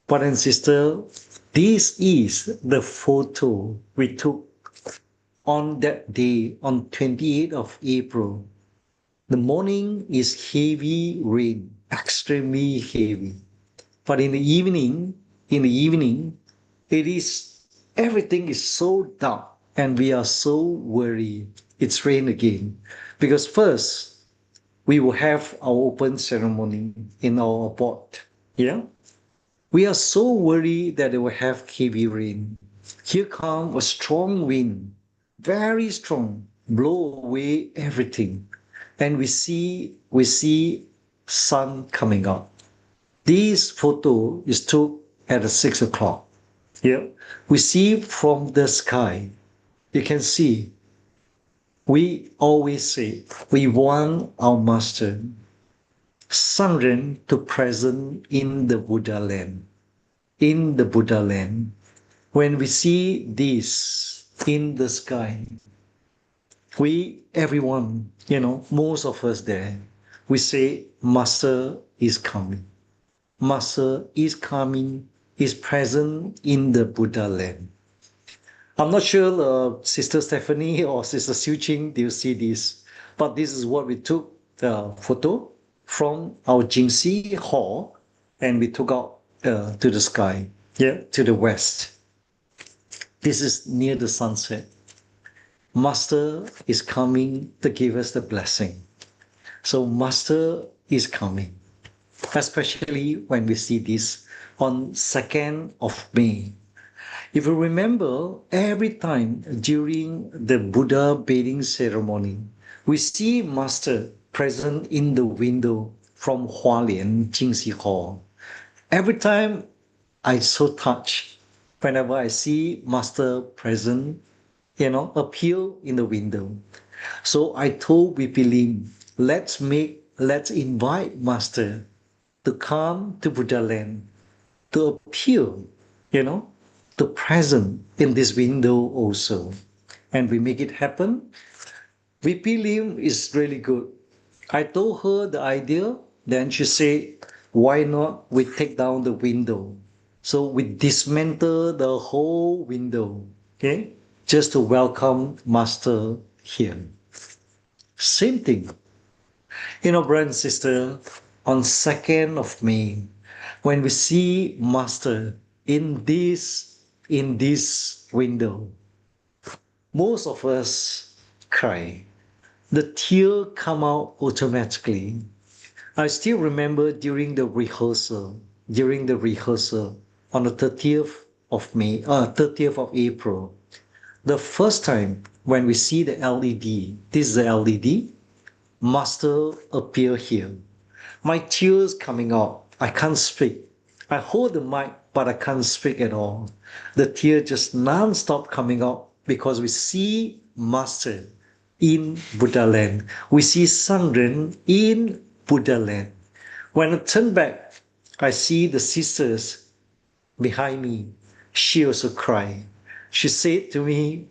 Brother and sister, this is the photo we took on that day, on 28th of April. The morning is heavy rain, extremely heavy. But in the evening, everything is so dark and we are so worried. It's rain again. Because first, we will have our open ceremony in our abode. Yeah? We are so worried that they will have heavy rain. Here comes a strong wind, very strong, blow away everything. And we see sun coming up. This photo is took at 6 o'clock. Yeah, we see from the sky. You can see. We always say we want our Master Sangren to present in the Buddha land. In the Buddha land, when we see this in the sky, everyone, most of us there, we say Master is coming. Master is coming, is present in the Buddha land. I'm not sure Sister Stephanie or Sister Siu Ching, do you see this? But this is what we took the photo from our Jingxi hall, and we took out to the sky, to the west. This is near the sunset. Master is coming to give us the blessing. So Master is coming. Especially when we see this on 2nd of May. If you remember, every time during the Buddha bathing ceremony, we see Master present in the window from Hualien Jingxi Hall. Every time I so touched whenever I see Master present, appear in the window. So I told Vipilim, let's invite Master to come to Buddha land, to appear, to present in this window also. and we make it happen. VP Lim is really good. I told her the idea, then she said, why not we take down the window? So we dismantle the whole window, okay, just to welcome Master here. Same thing. Brother and sister, on 2nd of May, when we see Master in this window, most of us cry. The tear come out automatically. I still remember during the rehearsal on the 30th of May, 30th of April, the first time when we see the LED, this is the LED, Master appear here. My tears coming out. I can't speak. I hold the mic, but I can't speak at all. The tear just non-stop coming out because we see Master in Buddha land. We see Sangren in Buddha land. When I turn back, I see the sisters behind me. She also cried. She said to me,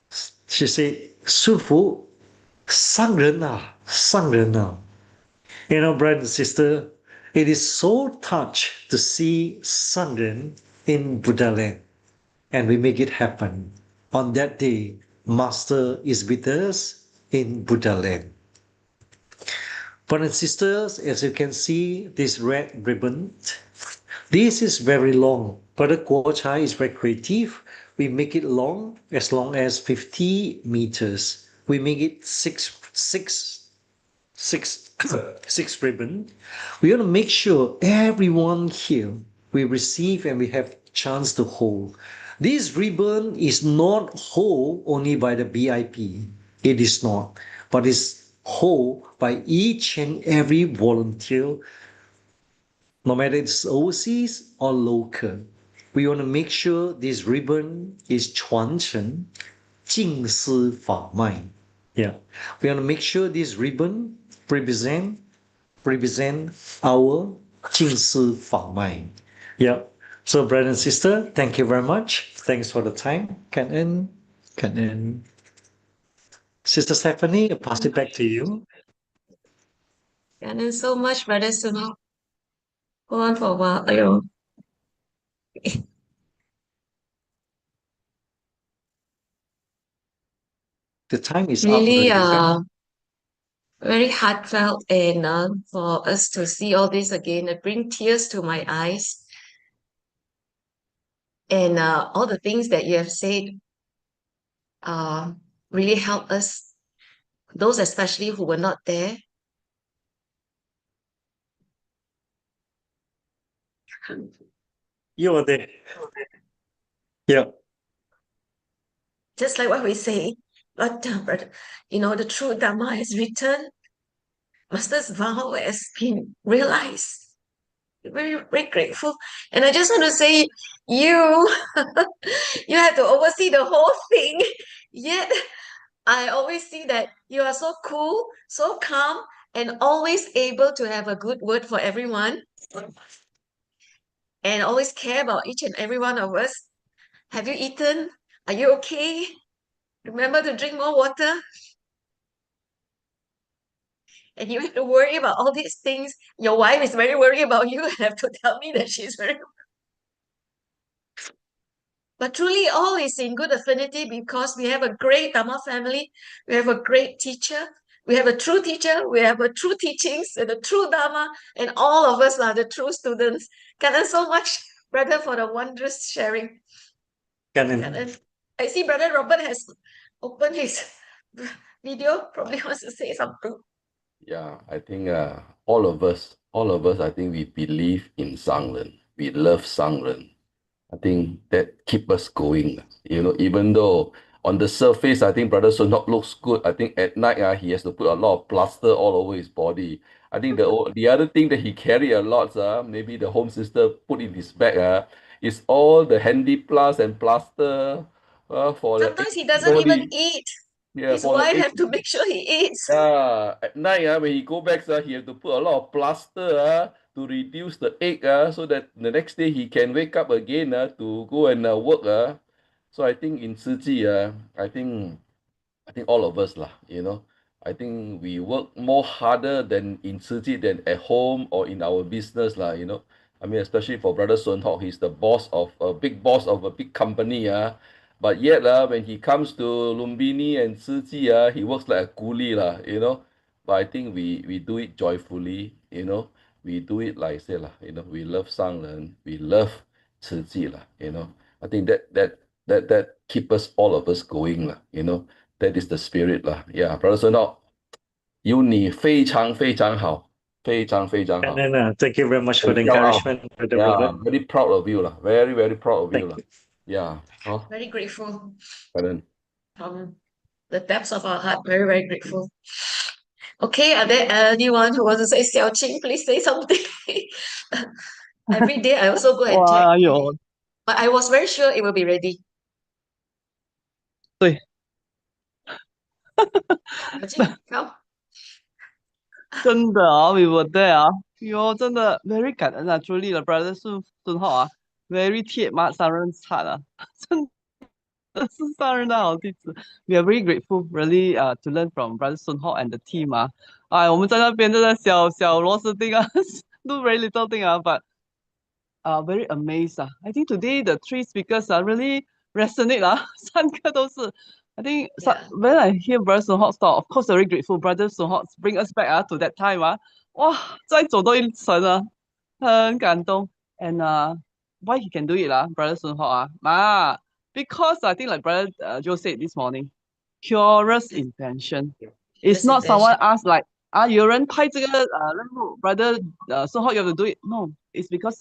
Sun Fu, 上人啊，上人啊. Brother and sister, it is so touched to see Sangren in Buddha land, and we make it happen. On that day, Master is with us in Buddha land. Brothers and sisters, as you can see, this red ribbon, this is very long. Brother Guo Chai is very creative. We make it long as 50 meters. We make it six ribbon. We want to make sure everyone here we receive and we have chance to hold. This ribbon is not hold only by the BIP. It is not, but it's hold by each and every volunteer, no matter it's overseas or local. We want to make sure this ribbon is 传承净思法脉. Yeah, we want to make sure this ribbon represent our 净思法脉. Yeah. So, brother and sister, thank you very much. Thanks for the time. Can end. Sister Stephanie, I pass it back to you. And so much, Brother Sunil. Go on for a while. The time is Really, up. very heartfelt, and for us to see all this again, it brings tears to my eyes. And all the things that you have said really help us, those especially who were not there. You are there. Yeah. Just like what we say, but the true Dharma has returned. Master's vow has been realized. Very, very grateful. And I just want to say, you have to oversee the whole thing. Yet I always see that you are so cool, so calm, and always able to have a good word for everyone. And always care about each and every one of us. Have you eaten? Are you okay? Remember to drink more water. And you have to worry about all these things. Your wife is very worried about you and have to tell me that she's very. But truly, all is in good affinity because we have a great Dharma family. We have a great teacher. We have a true teacher. We have a true teachings and a true Dharma. And all of us are the true students. Kanan so much, brother, for the wondrous sharing. Kanan. I see Brother Robert has opened his video. Probably wants to say something. Yeah, I think all of us, I think we believe in Sangren. We love Sangren. I think that keep us going. Even though on the surface, I think Brother Sonok looks good. I think at night he has to put a lot of plaster all over his body. I think the other thing that he carry a lot, maybe the home sister put in his bag, is all the handy plus and plaster for the Sometimes he doesn't even body. eat. Yeah, His for the wife egg. have to make sure he eats. Yeah, at night when he go back, he have to put a lot of plaster to reduce the ache so that the next day he can wake up again to go and work. So I think in Tzu Chi, I think all of us lah, I think we work more harder than in Tzu Chi than at home or in our business lah. I mean, especially for Brother Sun Hock, he's the boss of a big company, but yet when he comes to Lumbini and Tzu Chi, he works like a coolie lah. But I think we do it joyfully. We do it like I say lah. We love Sangren, we love Tzu Chi lah. I think that keep us all of us going lah. That is the spirit lah. Yeah, Brother Sun Hock, 有你非常非常好，非常非常好。 And then thank you very much for the 很骄傲。 encouragement, Brother Yeah, Robert. I'm very proud of you lah. Very, very proud of you Thank lah. you. Yeah. Very grateful Pardon. from the depths of our heart. Very, very grateful. Okay, are there anyone who wants to say Xiao Qing? Please say something. Every day I also go and check, 哇，有 but I was very sure it will be ready. 对 Xiao Qing, come. 真的啊，we were there 啊，哟，真的 very 感恩啊，truly 了，brother 孙浩啊，very 铁马上人惨啊，真的是上人的好弟子。We are very grateful, really, to learn from brother Sun Ho and the team 啊。哎，我们在那边真的小螺丝钉啊，do very little thing 啊，but very amazed 啊。I think today the three speakers really resonate 啊，三个都是。I think Yeah. when I hear Brother Sun Ho talk, of course very grateful. Brother Sun Ho bring us back to that time 啊，哇，再走多一层啊，很感动。And why he can do it Brother Sun Ho because I think like Brother Joe said this morning, purest intention. It's Purest not someone intention. asked like 有人派这个任务 Brother Sun Ho you have to do it. No, it's because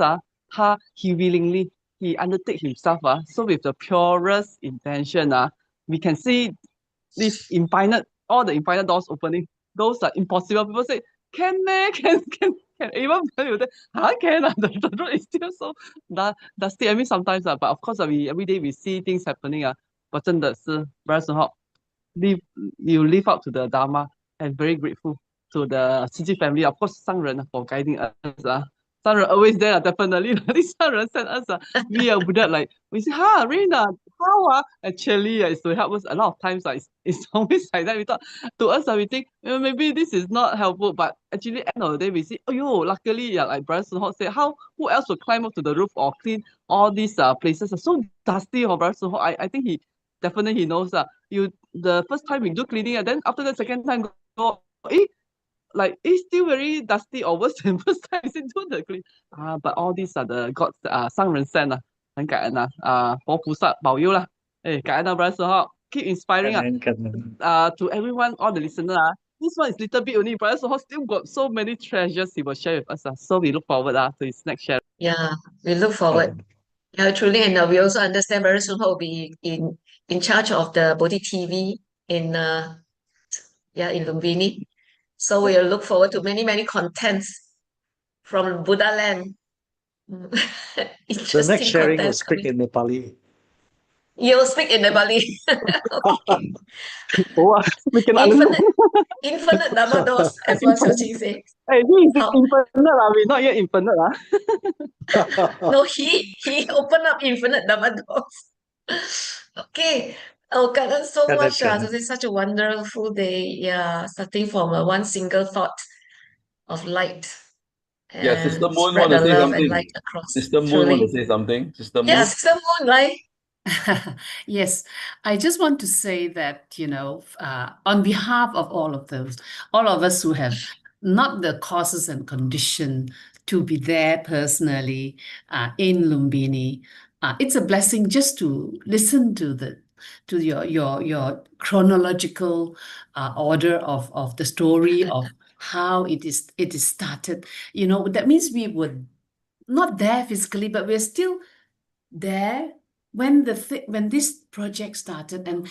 he willingly he undertake himself so with the purest intention we can see this all the infinite doors opening. Those are impossible. People say, can even can the road is still so dusty. I mean sometimes but of course every day we see things happening but 真的是 Brother Sun Ho, you live up to the Dharma and very grateful to the Tzu Chi family, of course 上人 for guiding us 上人 always there definitely. This 上人 sent us we are like we say Reina, how actually it's to help us a lot of times it's always like that. We thought to us we think maybe this is not helpful, but actually end of the day we see luckily like Brother Sun Ho said, who else would climb up to the roof or clean all these places are so dusty for Brother Sun Ho. I think he definitely he knows the first time we do cleaning and then after the second time go like it's still very dusty or worse than first time we do the clean. But all these are the God's 上人 sent 很感恩佛菩萨保佑啦，感恩Brother Sun Ho, keep inspiring to everyone, all the listener this one is little bit only. Brother Sun Ho still got so many treasures he will share with us so we look forward to his next share. Yeah, we look forward. Yeah, truly, and we also understand Brother Sun Ho will be in charge of the Bodhi TV in Lumbini. So we'll look forward to many contents from Buddha land. The Interesting next sharing will contents speak coming. in Nepali. You'll speak in Nepali. Okay. We can understand. Infinite Dharma doors, as what Xiao Qing says. Hey, he is How- infinite we're not yet infinite No, he opened up infinite Dharma doors. Okay. Oh, God, so Got it, much. got it. This is such a wonderful day. Yeah, starting from one single thought of light. Yeah, Sister And Moon spread want to the say love something. and light across. Sister Moon Truly. want to say something. Sister Moon. Yes, Sister Moon, right? Yes, I just want to say that, on behalf of all of us who have not the causes and condition to be there personally in Lumbini, it's a blessing just to listen to your chronological order of the story of how it is started. That means we were not there physically, but we're still there when this project started, and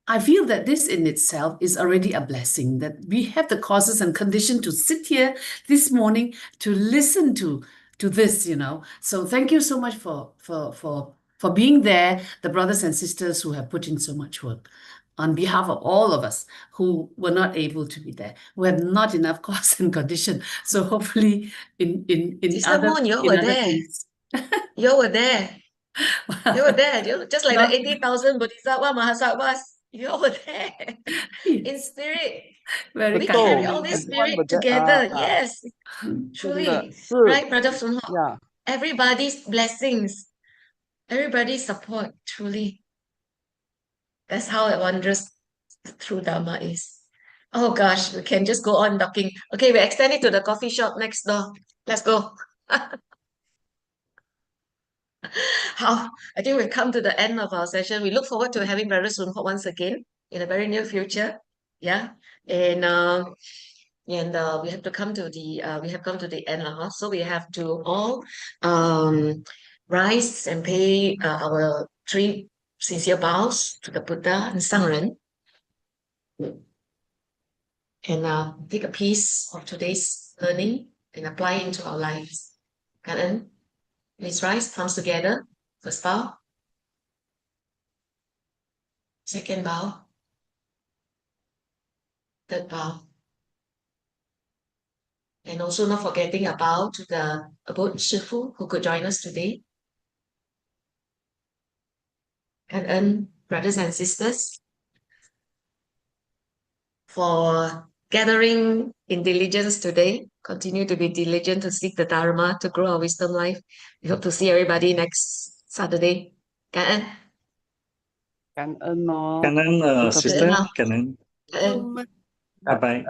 I feel that this in itself is already a blessing that we have the causes and condition to sit here this morning to listen to this. So thank you so much for being there, the brothers and sisters who have put in so much work. On behalf of all of us who were not able to be there, who have not enough cause and condition. So hopefully in Sister other Moon, you were there. things. You were there. You were there, just like Not- the 80,000 Bodhisattva Mahasattvas. You all were there in spirit. Very We Betul, carry kind. all this everyone spirit were there. together. Yes, 真的 truly. 是 Right, Brother Sun Hock? Yeah. Everybody's blessings, everybody's support, truly. That's how wondrous the true Dharma is. Oh gosh, we can just go on talking. Okay, we extend it to the coffee shop next door. Let's go. How I think we've come to the end of our session. We look forward to having Brother Sun Hock once again in the very near future. Yeah. And we have to come to the end now. So we have to all rise and pay our 3 sincere bows to the Buddha and Sangren. And take a piece of today's learning and apply it into our lives. Karen, please rise, palms together. First bow. Second bow. Third bow. And also not forgetting a bow to the Abode Shifu who could join us today. And brothers and sisters, for gathering in diligence today. Continue to be diligent to seek the Dharma, to grow our wisdom life. We hope to see everybody next Saturday. Cảm ơn. Cảm ơn nó. Cảm ơn sister. Cảm ơn. Cảm ơn. Bye bye.